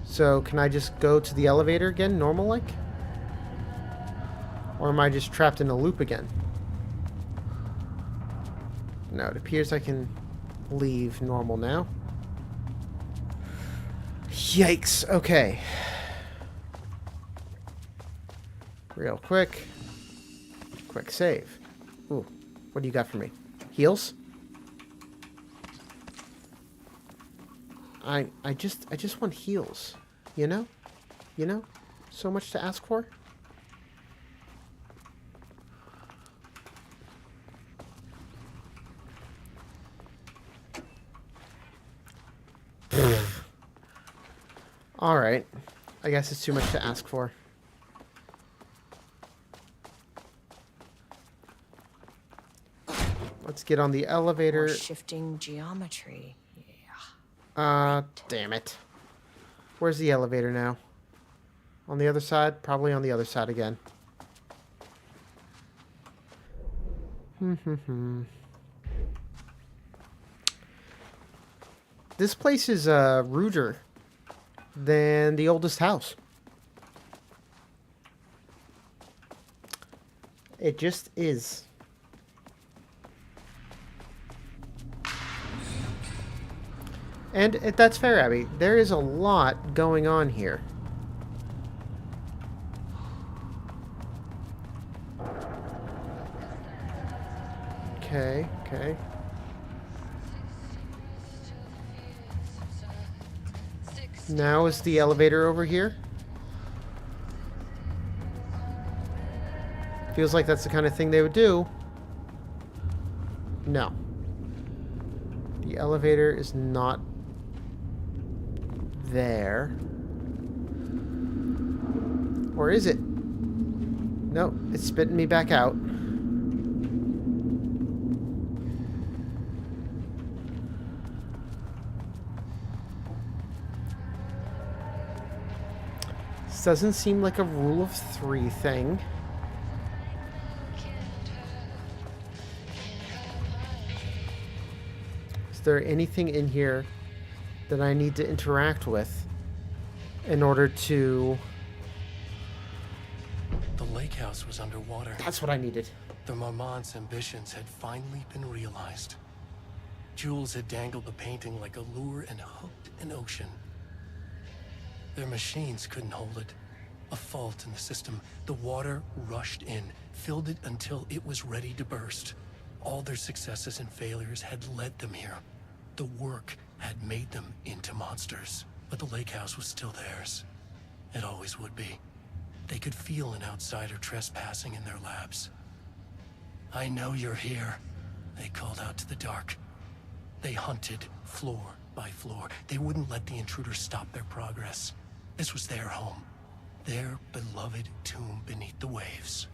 So, can I just go to the elevator again, normal-like? Or am I just trapped in a loop again? No, it appears I can leave normal now. Yikes. Okay. Real quick. Quick save. Ooh. What do you got for me? Heals? I just want heals. You know? You know? So much to ask for? Alright. I guess it's too much to ask for. Let's get on the elevator. More shifting geometry. Yeah. Damn it. Where's the elevator now? On the other side? Probably on the other side again. This place is ruder than the oldest house. It just is. And that's fair, Abby. There is a lot going on here. Okay, okay. Now is the elevator over here? Feels like that's the kind of thing they would do. No. The elevator is not there. Or is it? No, it's spitting me back out. This doesn't seem like a rule of 3 thing. Is there anything in here that I need to interact with in order to... The lake house was underwater. That's what I needed. The Marmont's ambitions had finally been realized. Jules had dangled the painting like a lure and hooked an ocean. Their machines couldn't hold it. A fault in the system. The water rushed in, filled it until it was ready to burst. All their successes and failures had led them here. The work had made them into monsters. But the lake house was still theirs. It always would be. They could feel an outsider trespassing in their labs. "I know you're here," they called out to the dark. They hunted floor by floor. They wouldn't let the intruders stop their progress. This was their home. Their beloved tomb beneath the waves.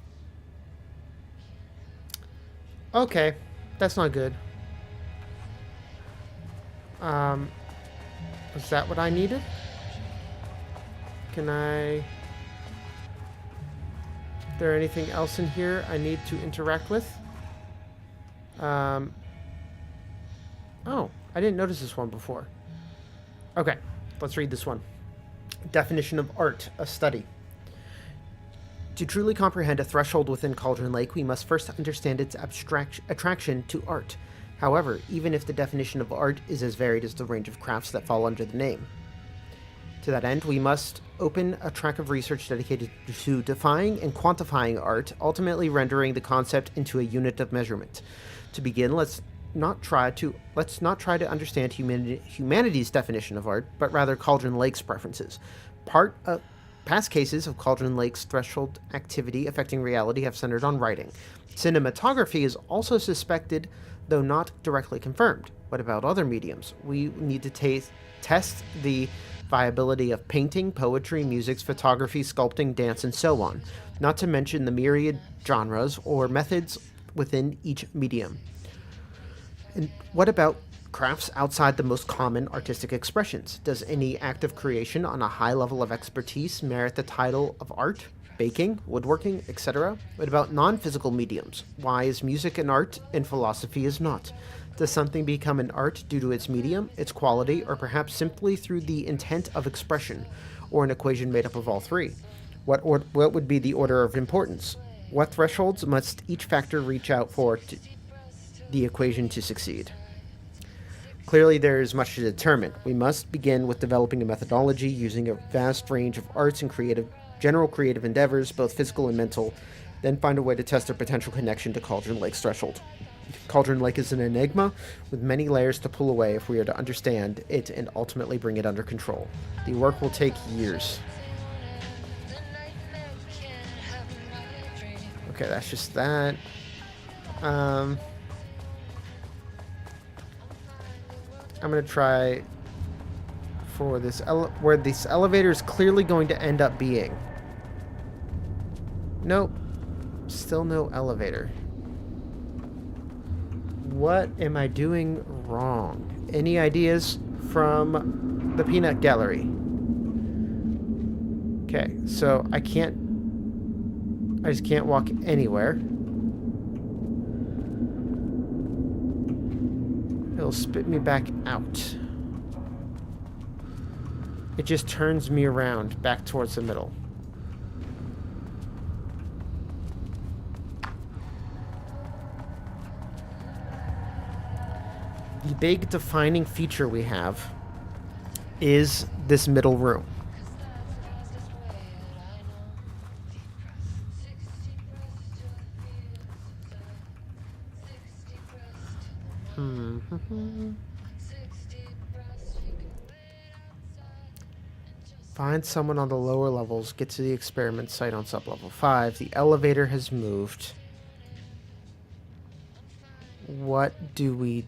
Okay, that's not good. Was that what I needed? Can I... Is there anything else in here I need to interact with? Oh, I didn't notice this one before. Okay, let's read this one. Definition of art, a study. To truly comprehend a threshold within Cauldron Lake, we must first understand its attraction to art. However, even if the definition of art is as varied as the range of crafts that fall under the name. To that end, we must open a track of research dedicated to defining and quantifying art, ultimately rendering the concept into a unit of measurement. To begin, let's not try to understand humanity's definition of art, but rather Cauldron Lake's preferences. Past cases of Cauldron Lake's threshold activity affecting reality have centered on writing. Cinematography is also suspected, though not directly confirmed. What about other mediums? We need to test the viability of painting, poetry, music, photography, sculpting, dance, and so on, not to mention the myriad genres or methods within each medium. And what about crafts outside the most common artistic expressions? Does any act of creation on a high level of expertise merit the title of art? Baking, woodworking, etc.? What about non-physical mediums? Why is music an art and philosophy is not? Does something become an art due to its medium, its quality, or perhaps simply through the intent of expression, or an equation made up of all three? What would be the order of importance? What thresholds must each factor reach out for the equation to succeed? Clearly, there is much to determine. We must begin with developing a methodology using a vast range of arts and general creative endeavors, both physical and mental, then find a way to test their potential connection to Cauldron Lake's threshold. Cauldron Lake is an enigma with many layers to pull away if we are to understand it and ultimately bring it under control. The work will take years. Okay, that's just that. I'm gonna try for this where this elevator is clearly going to end up being. Nope. Still no elevator. What am I doing wrong? Any ideas from the peanut gallery? Okay, so I just can't walk anywhere. It'll spit me back out. It just turns me around back towards the middle. The big defining feature we have is this middle room. Find someone on the lower levels. Get to the experiment site on sublevel 5. The elevator has moved. What do we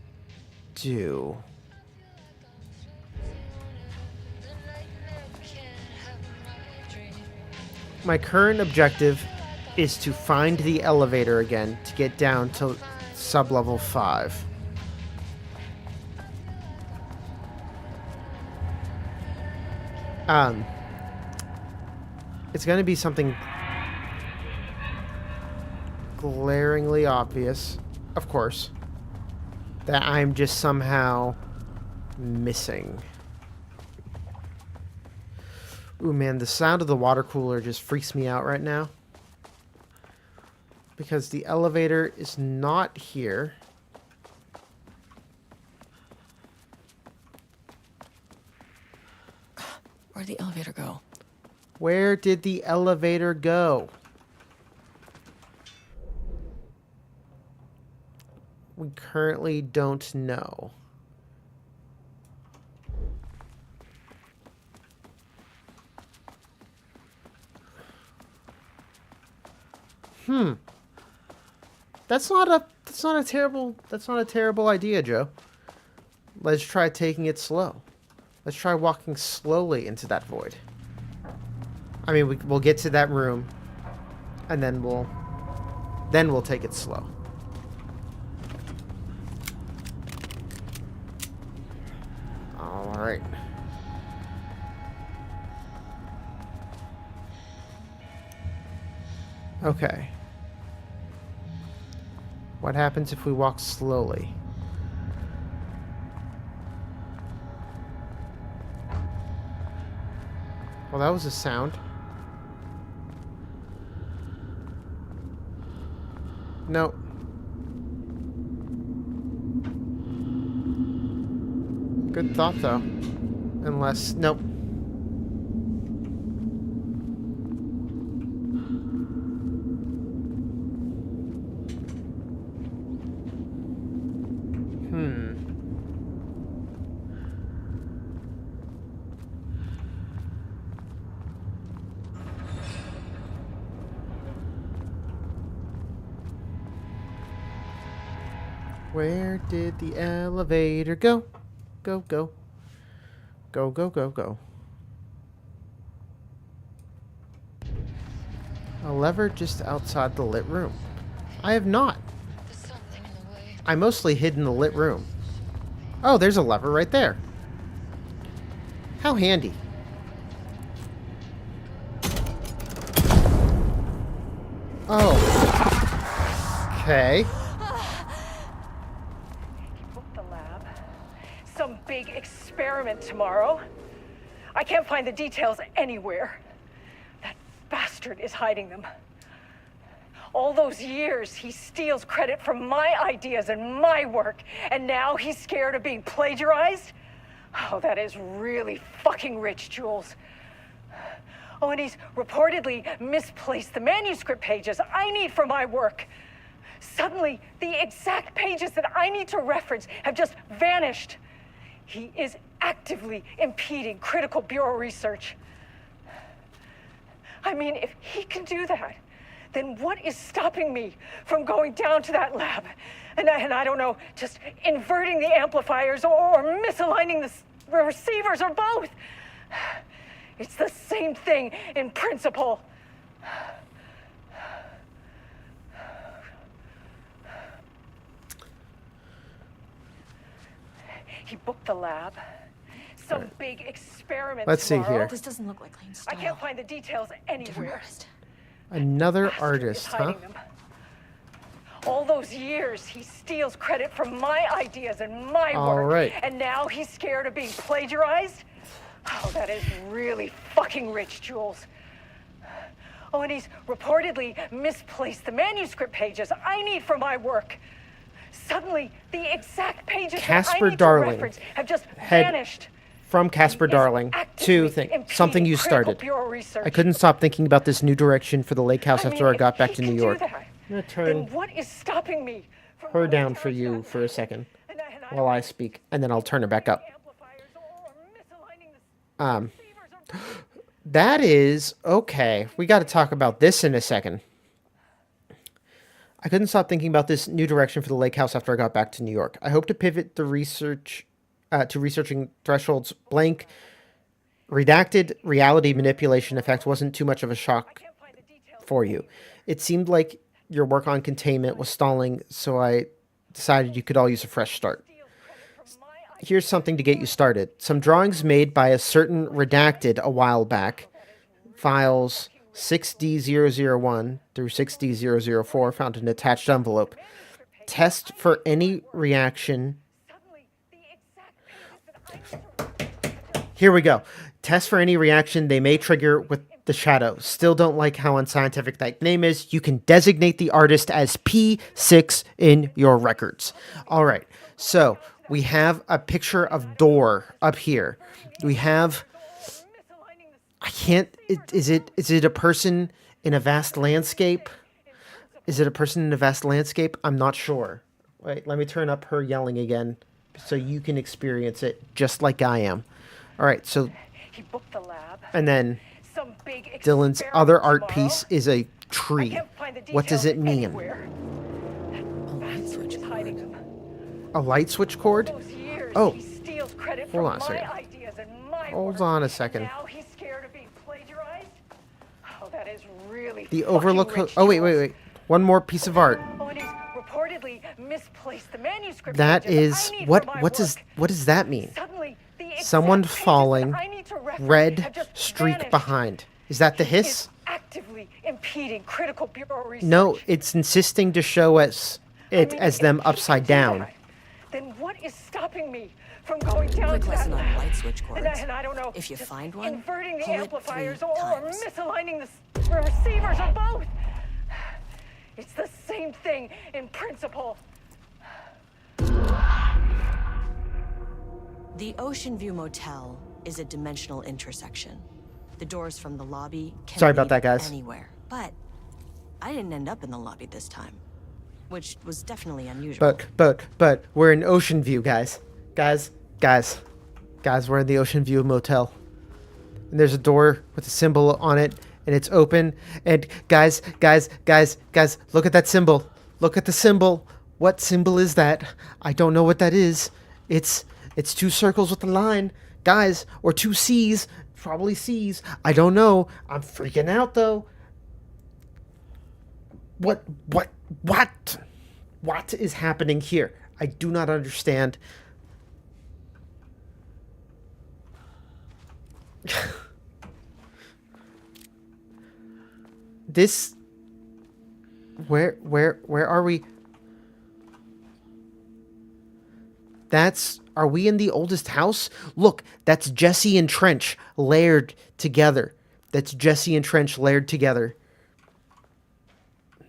do? My current objective is to find the elevator again to get down to sublevel 5. It's going to be something glaringly obvious, of course, that I'm just somehow missing. Ooh, man, the sound of the water cooler just freaks me out right now. Because the elevator is not here. Where'd the elevator go? Where did the elevator go? We currently don't know. That's not a terrible idea, Joe. Let's try taking it slow. Let's try walking slowly into that void. I mean, we'll get to that room, and then we'll take it slow. All right. Okay. What happens if we walk slowly? Well, that was a sound. No. Good thought, though. Unless... Nope. Where did the elevator go? Go, go. Go, go, go, go. A lever just outside the lit room. I have not. I mostly hid in the lit room. Oh, there's a lever right there. How handy. Oh. Okay. Some big experiment tomorrow. I can't find the details anywhere. That bastard is hiding them. All those years, he steals credit for my ideas and my work, and now he's scared of being plagiarized? Oh, that is really fucking rich, Jules. Oh, and he's reportedly misplaced the manuscript pages I need for my work. Suddenly, the exact pages that I need to reference have just vanished. He is actively impeding critical bureau research. I mean, if he can do that, then what is stopping me from going down to that lab? And I don't know, just inverting the amplifiers or misaligning the receivers or both. It's the same thing in principle. He booked the lab. Some big experiment Let's see tomorrow. here. This doesn't look like Lane's I style. can't find the details Different anywhere. artist. Another Bastard artist, is huh? hiding them. All those years, he steals credit for my ideas and my All work. right. And now he's scared of being plagiarized? Oh, that is really fucking rich, Jules. Oh, and he's reportedly misplaced the manuscript pages I need for my work. Suddenly, the exact pages that I Casper need Darling to reference have just had- vanished. From Casper He is Darling to actively something you impeding critical started. bureau research. I couldn't stop thinking about this new direction for the lake house I after mean, I got if back he to New can do York. that, I'm gonna then turn what is stopping me from her going down for towards you that? for a second And I while don't I speak, and then I'll turn it back up. amplifiers or misaligning the receivers or- That is okay. We got to talk about this in a second. I couldn't stop thinking about this new direction for the lake house after I got back to New York. I hope to pivot the research to researching Threshold's blank redacted reality manipulation effect wasn't too much of a shock for you. It seemed like your work on containment was stalling, so I decided you could all use a fresh start. Here's something to get you started. Some drawings made by a certain redacted a while back. Files 6D001 through 6D004 found in an attached envelope. Test for any reaction. Suddenly, the exact pages that I need to Here we go. Test for any reaction they may trigger with the shadow. Still don't like how unscientific that name is. You can designate the artist as P6 in your records. All right. So we have a picture of door up here. We have. I can't. Is it a person in a vast landscape? Is it a person in a vast landscape? I'm not sure. Wait, let me turn up her yelling again so you can experience it just like I am. All right, so He booked the lab. and then Some big Dylan's experiment other art tomorrow. piece is a I tree. can't find the What does details it mean? anywhere. Bastard is hiding them. A light switch cord? Those years, Oh. he steals credit Hold for on a my second. ideas and my Hold work. on a second. Now he's scared of being plagiarized. Oh, that is really The fucking overlook. rich, Oh wait, Jules. wait. One more piece of art. Oh, and he's reportedly misplaced the manuscript That pages is I need what. for my What does work. what does that mean? Suddenly, the exact Someone pages that falling. I need to reference Red have just streak vanished. behind. Is that the Is hiss? actively impeding critical bureau research. No, it's insisting to show us it I mean, as if them he can upside do down. that, then what is stopping me from going down Quick to that lesson on lab? light switch cords. And I don't know. If you just find one, inverting the pull it amplifiers 3 or times. misaligning the receivers or both. It's the same thing in principle. The Ocean View Motel is a dimensional intersection. The doors from the lobby can Sorry about lead that, guys. anywhere. But I didn't end up in the lobby this time, which was definitely unusual. But we're in Ocean View, guys. Guys, we're in the Ocean View Motel. And there's a door with a symbol on it, and it's open. And guys, look at that symbol. Look at the symbol. What symbol is that? I don't know what that is. It's 2 circles with a line. Guys, or 2 C's. Probably C's. I don't know. I'm freaking out though. What is happening here? I do not understand. This where are we? Are we in the oldest house? Look, that's Jesse and Trench layered together. That's Jesse and Trench layered together.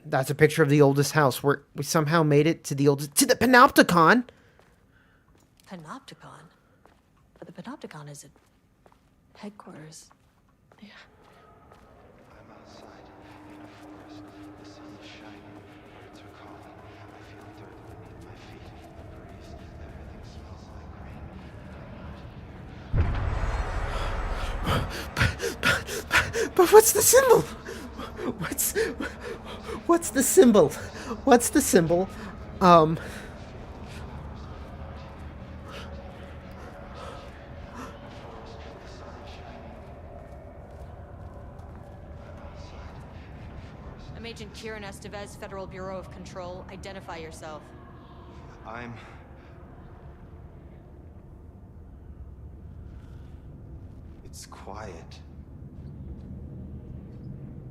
That's a picture of the oldest house. We somehow made it to the Panopticon. Panopticon? But the Panopticon is at headquarters. Yeah. I'm outside in a forest. The sun is shining. Birds are calling. I feel dirt beneath my feet. The breeze. Everything smells like rain. But what's the symbol? What's the symbol? What's the symbol? I'm Agent Kieran Estevez, Federal Bureau of Control. Identify yourself. It's quiet.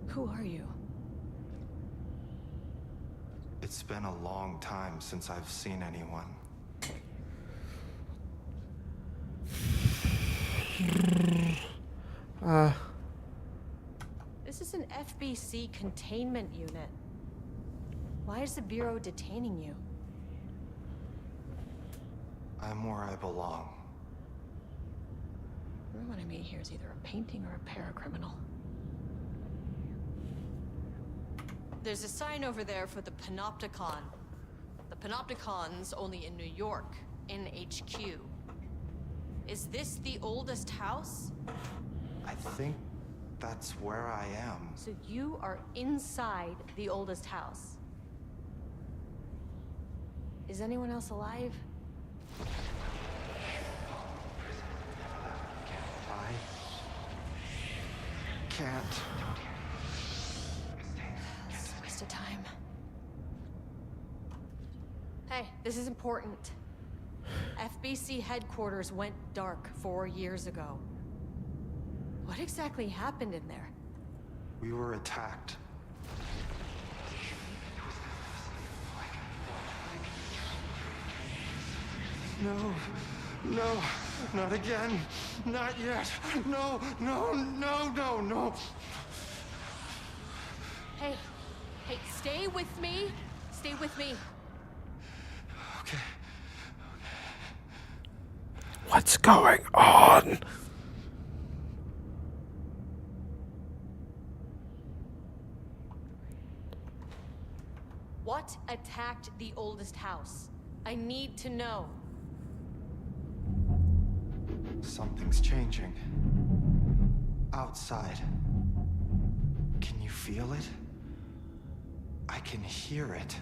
Who are you? It's been a long time since I've seen anyone. This is an FBC containment unit. Why is the Bureau detaining you? I'm where I belong. Everyone I meet here is either a painting or a paracriminal. There's a sign over there for the Panopticon. The Panopticon's only in New York, in HQ. Is this the oldest house? I think that's where I am. So you are inside the oldest house. Is anyone else alive? I can't. It's a waste of time. Hey, this is important. FBC headquarters went dark 4 years ago. What exactly happened in there? We were attacked. No, no, not again. Not yet. No, no, no, no, no. Hey, stay with me. Stay with me. Okay. What's going on? What attacked the oldest house? I need to know. Something's changing. Outside. Can you feel it? I can hear it.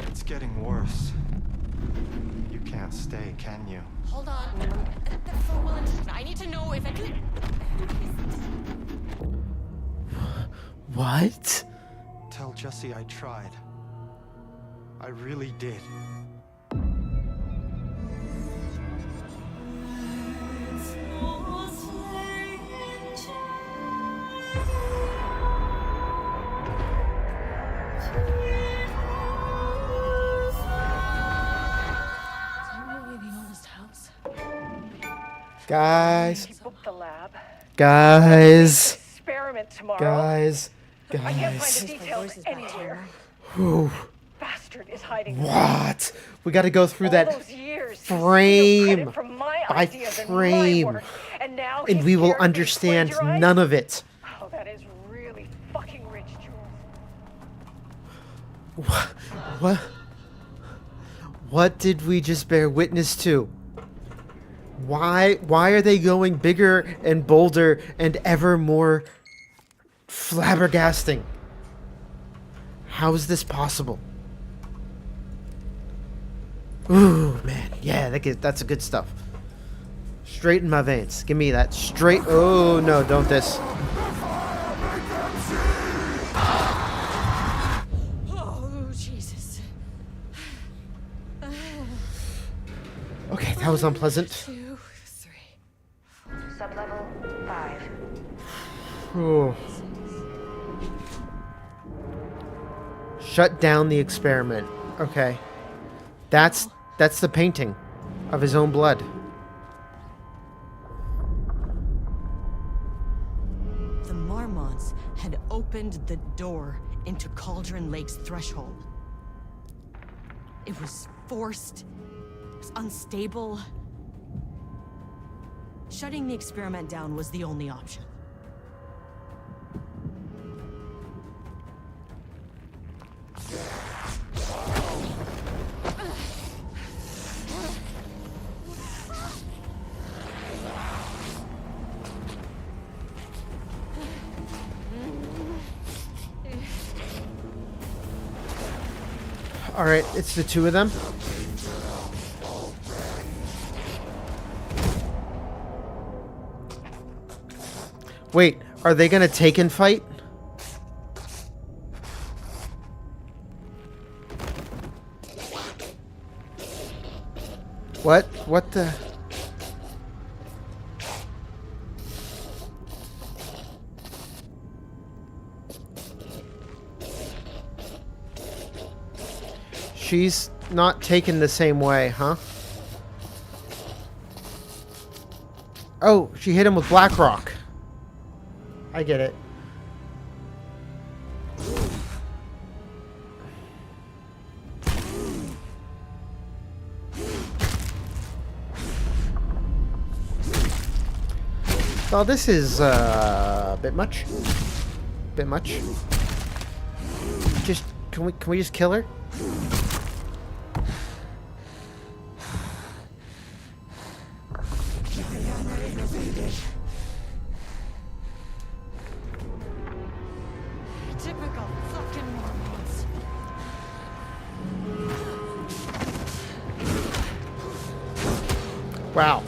It's getting worse. You can't stay, can you? Hold on. For a moment, I need to know if it... What? Tell Jesse I tried. I really did. Guys. He booked the lab. Guys. Experiment tomorrow. Guys. I can't Guys. find the details anywhere. Whew. Bastard is hiding. What? We got to go through All that those years, frame credit for my by ideas and my frame. work, and now And he's we will here to understand plagiarize? none of it. Oh, that is really fucking rich, Jules. What did we just bear witness to? Why are they going bigger and bolder and ever more flabbergasting? How is this possible? Ooh, man. Yeah, that's a good stuff. Straight in my veins. Give me that straight. Oh, no, don't this. Oh, Jesus. Okay, that was unpleasant. 2, 3. Sublevel 5. Ooh. Shut down the experiment. Okay. That's the painting of his own blood. The Marmonts had opened the door into Cauldron Lake's threshold. It was forced. It was unstable. Shutting the experiment down was the only option. All right, it's the two of them. Wait, are they gonna take and fight? What? What the? She's not taken the same way, huh? Oh, she hit him with Blackrock. I get it. Well, this is a bit much. Bit much. Just can we just kill her? Typical fucking Mormons. Wow.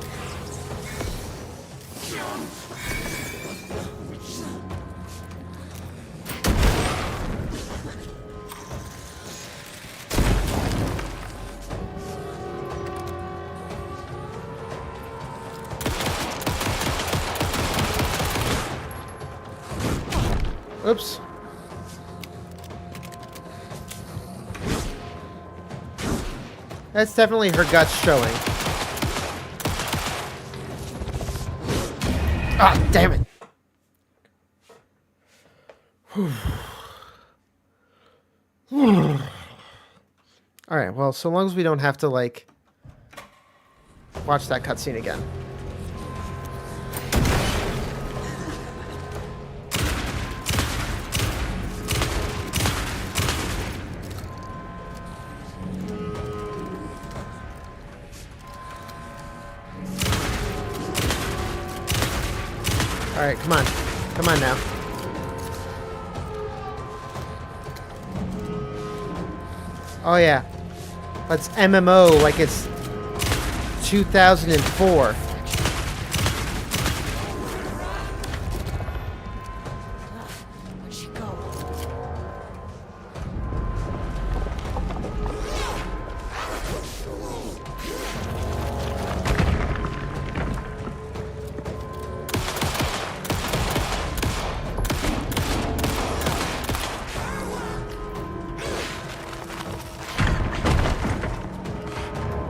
Oops. That's definitely her guts showing. Ah, damn it. Alright, well, so long as we don't have to, like, watch that cutscene again. Alright, come on. Come on now. Oh yeah. Let's MMO like it's 2004. Where'd she go?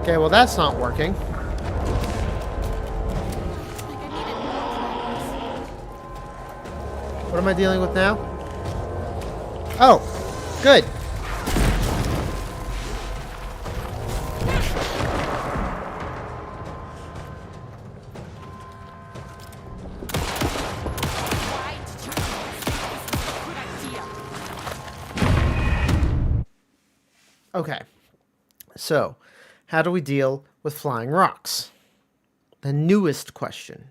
Okay, well that's not working. What am I dealing with now? Oh, good. Why did you think this was a good idea? Okay. So, how do we deal with flying rocks? The newest question.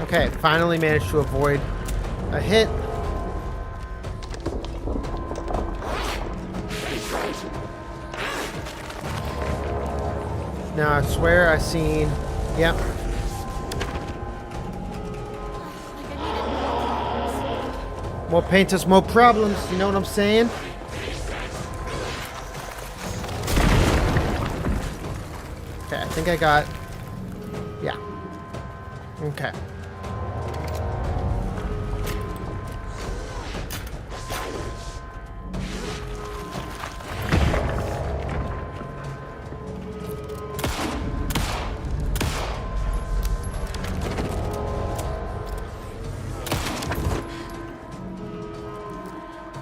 Okay, finally managed to avoid a hit. Now I swear I seen. Yep. More painters, more problems. You know what I'm saying? Okay, I think I got. Yeah. Okay.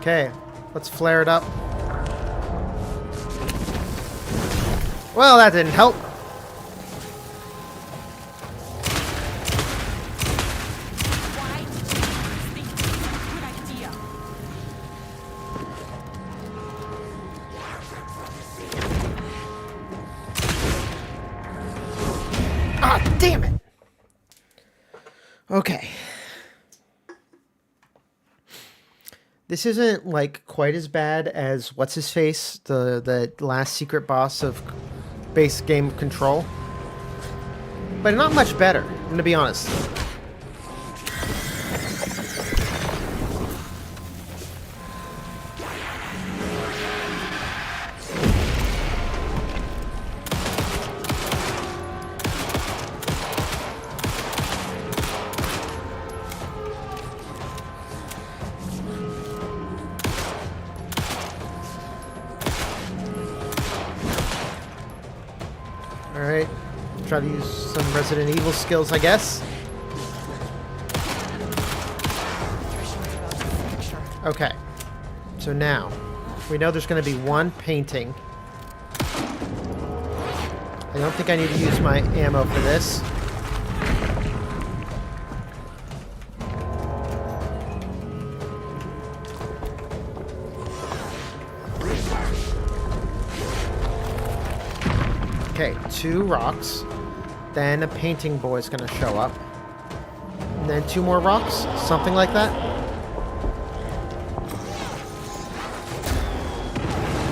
Okay, let's flare it up. Well, that didn't help. Why did you think this was a good idea? Ah, damn Okay. This isn't like quite as bad as what's his face, the last secret boss of base game Control, but not much better. I'm gonna be honest. Alright, try to use some Resident Evil skills, I guess. Okay, so now, we know there's going to be one painting. I don't think I need to use my ammo for this. Okay, 2 rocks. Then a painting boy is going to show up. And then 2 more rocks, something like that.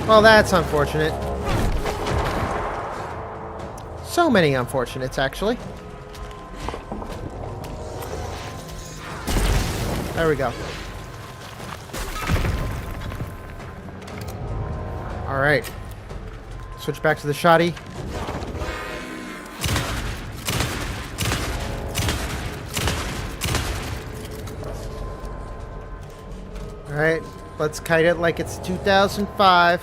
Well, that's unfortunate. So many unfortunates, actually. There we go. Alright. Switch back to the shoddy. Alright, let's kite it like it's 2005.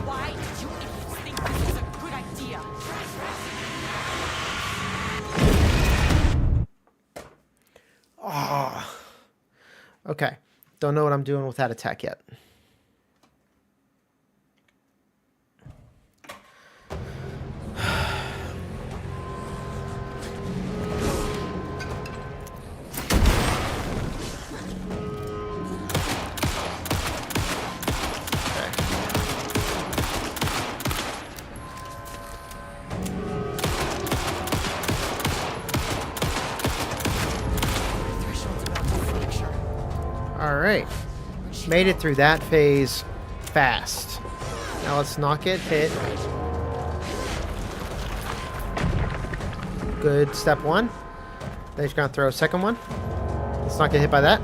Why did you idiots think this was a good idea? Ah. Okay, don't know what I'm doing with that attack yet. Alright. Made it through that phase fast. Now let's not get hit. Good step 1. Then he's gonna throw a second one. Let's not get hit by that.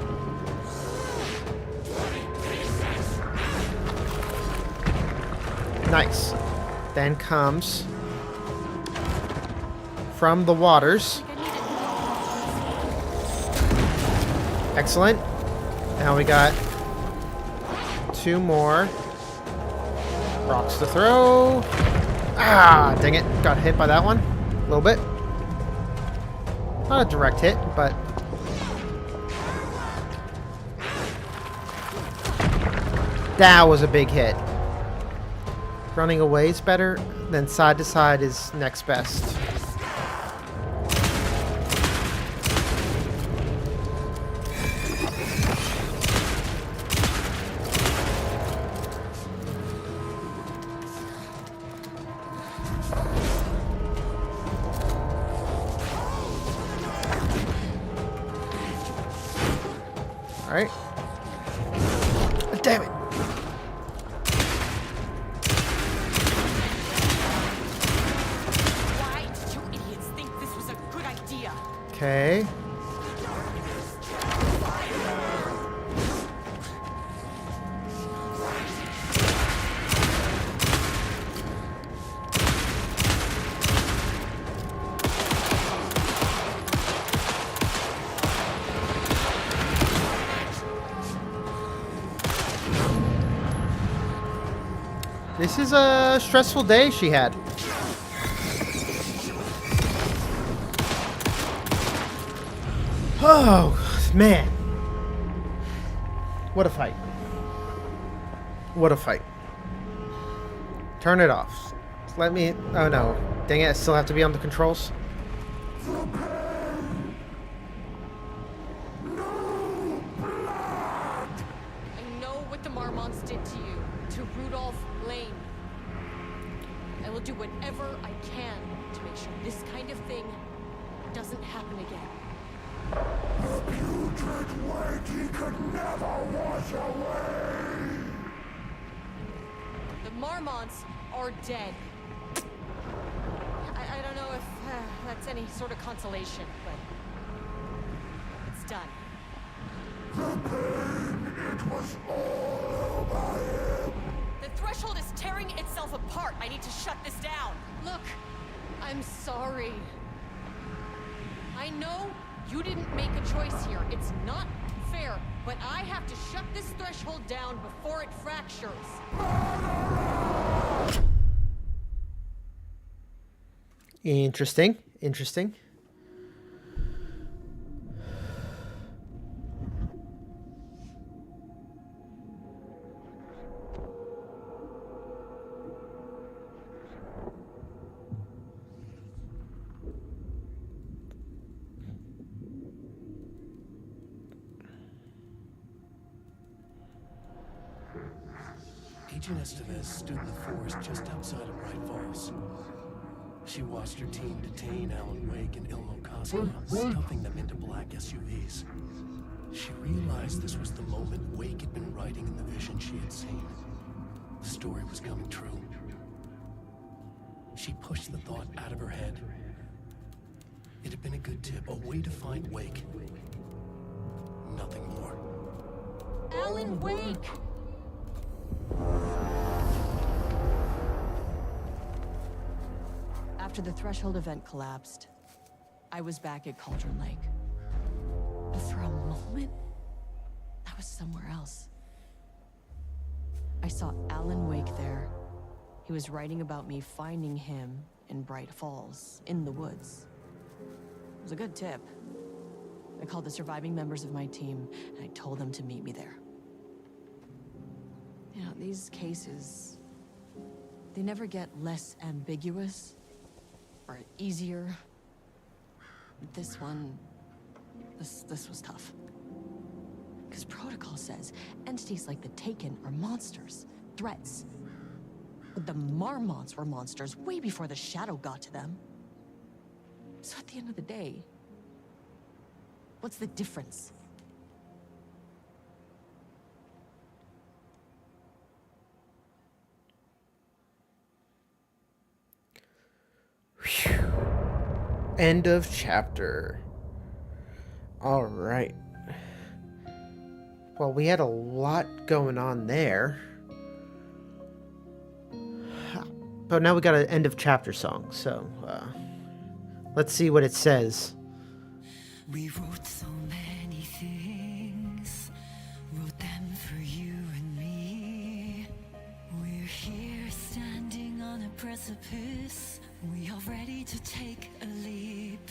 Nice. Then comes from the waters. Excellent. Now we got 2 more rocks to throw. Ah, dang it. Got hit by that one. A little bit. Not a direct hit, but... that was a big hit. Running away is better, then side to side is next best. Alright. Damn it. Why did you idiots think this was a good idea? Okay. This is a stressful day she had. Oh, man. What a fight. What a fight. Turn it off. Let me... oh, no. Dang it, I still have to be on the controls. do whatever I can to make sure this kind of thing doesn't happen again. The putrid weight he could never wash away! The Marmonts are dead. I don't know if that's any sort of consolation, but it's done. The pain, it was all over him! The threshold is tearing itself apart. I need to shut this down. Look, I'm sorry. I know you didn't make a choice here. It's not fair, but I have to shut this threshold down before it fractures. Interesting. Interesting. Agent Estevez stood in the forest just outside of Bright Falls. She watched her team detain Alan Wake and Ilmo Koska, stuffing them into black SUVs. She realized this was the moment Wake had been writing in the vision she had seen. The story was coming true. She pushed the thought out of her head. It had been a good tip, a way to find Wake. Nothing more. Alan Wake! After the Threshold event collapsed, I was back at Cauldron Lake. But for a moment, I was somewhere else. I saw Alan Wake there. He was writing about me finding him in Bright Falls, in the woods. It was a good tip. I called the surviving members of my team, and I told them to meet me there. You know, these cases, they never get less ambiguous or easier. This one, this was tough. Because protocol says entities like the Taken are monsters, threats. But the Marmonts were monsters way before the Shadow got to them. So at the end of the day, what's the difference? Whew. End of chapter. All right. Well, we had a lot going on there. But now we got an end of chapter song, so let's see what it says. We wrote so many things, wrote them for you and me. We're here standing on a precipice, we are ready to take a leap.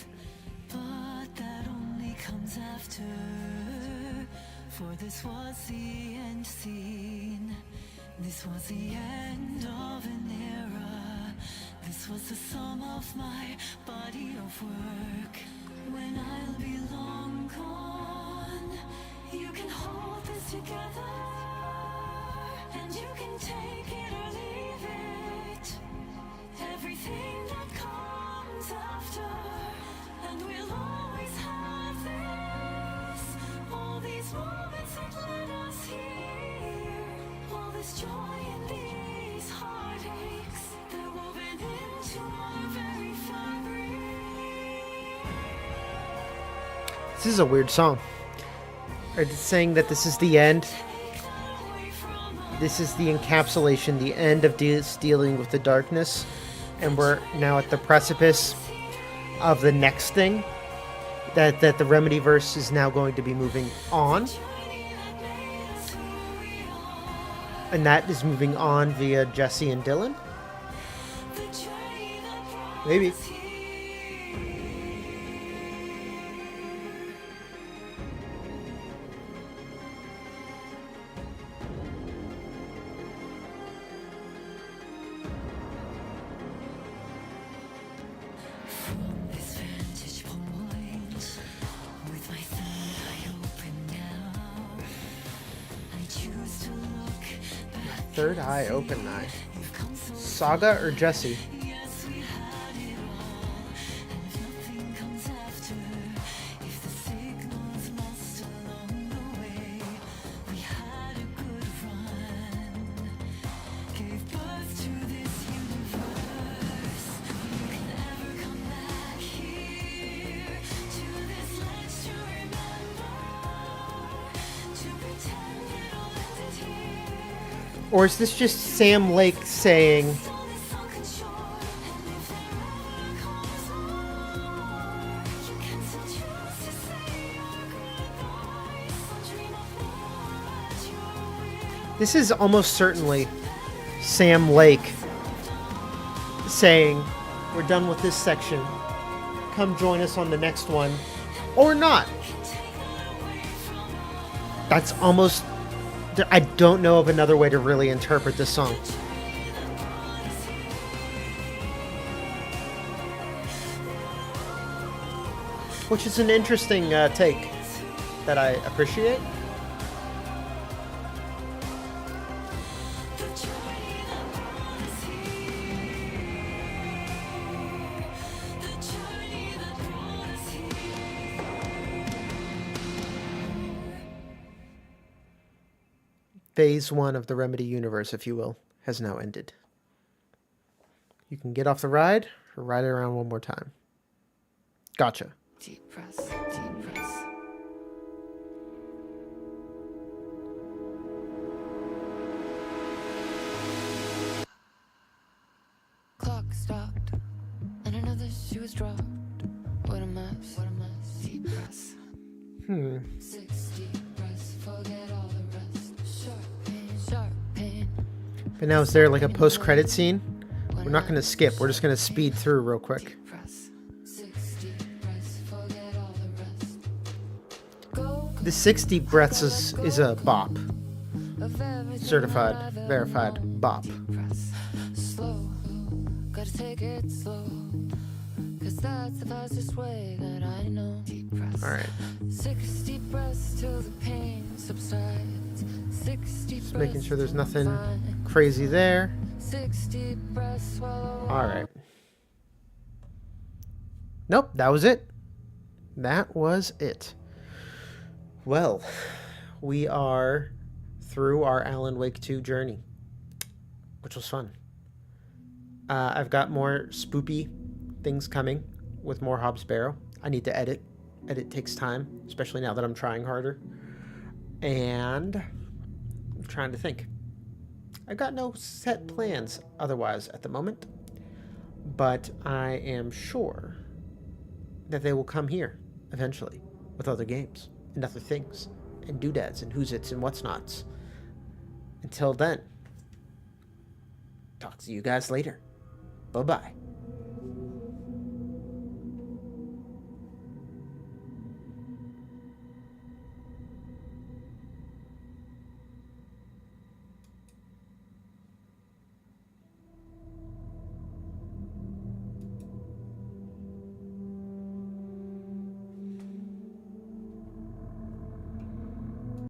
But that only comes after, for this was the end scene. This was the end of an era. This was the sum of my body of work. When I'll be long gone, you can hold this together, and you can take it or leave it. Everything that comes after, and we'll always have this. All these moments that led us here, all this joy and these heartaches, they're woven into our very fabric. This is a weird song. It's saying that this is the end. This is the encapsulation, the end of dealing with the darkness. And we're now at the precipice of the next thing. That the Remedyverse is now going to be moving on. And that is moving on via Jesse and Dylan. Maybe. Third eye, open eye. Saga or Jesse? Or is this just Sam Lake saying, this is almost certainly Sam Lake saying, we're done with this section. Come join us on the next one. Or not. That's almost... I don't know of another way to really interpret this song. Which is an interesting take that I appreciate. Phase 1 of the Remedy universe, if you will, has now ended. You can get off the ride or ride it around one more time. Gotcha. Deep press, deep press. Clock stopped, and another shoe was dropped. What a mess, what a mess. Deep press. 60 press, forget all the rest. Sharp pain. But now is there like a post-credit scene? We're not going to skip. We're just going to speed through real quick. The 60 breaths is a bop. Certified, verified bop. Slow, gotta take it slow. 'Cause that's the fastest way that I know. Alright. 60 breaths till the pain subsides. 60 Just making sure there's nothing crazy there. 60 breaths swallow. Alright. Nope, that was it. That was it. Well, we are through our Alan Wake 2 journey, which was fun. I've got more spoopy things coming with more Hobbs Barrow. I need to edit. Edit takes time, especially now that I'm trying harder. And I'm trying to think. I got no set plans otherwise at the moment, but I am sure that they will come here eventually with other games and other things and doodads and who's its and what's nots. Until then, talk to you guys later. Bye-bye.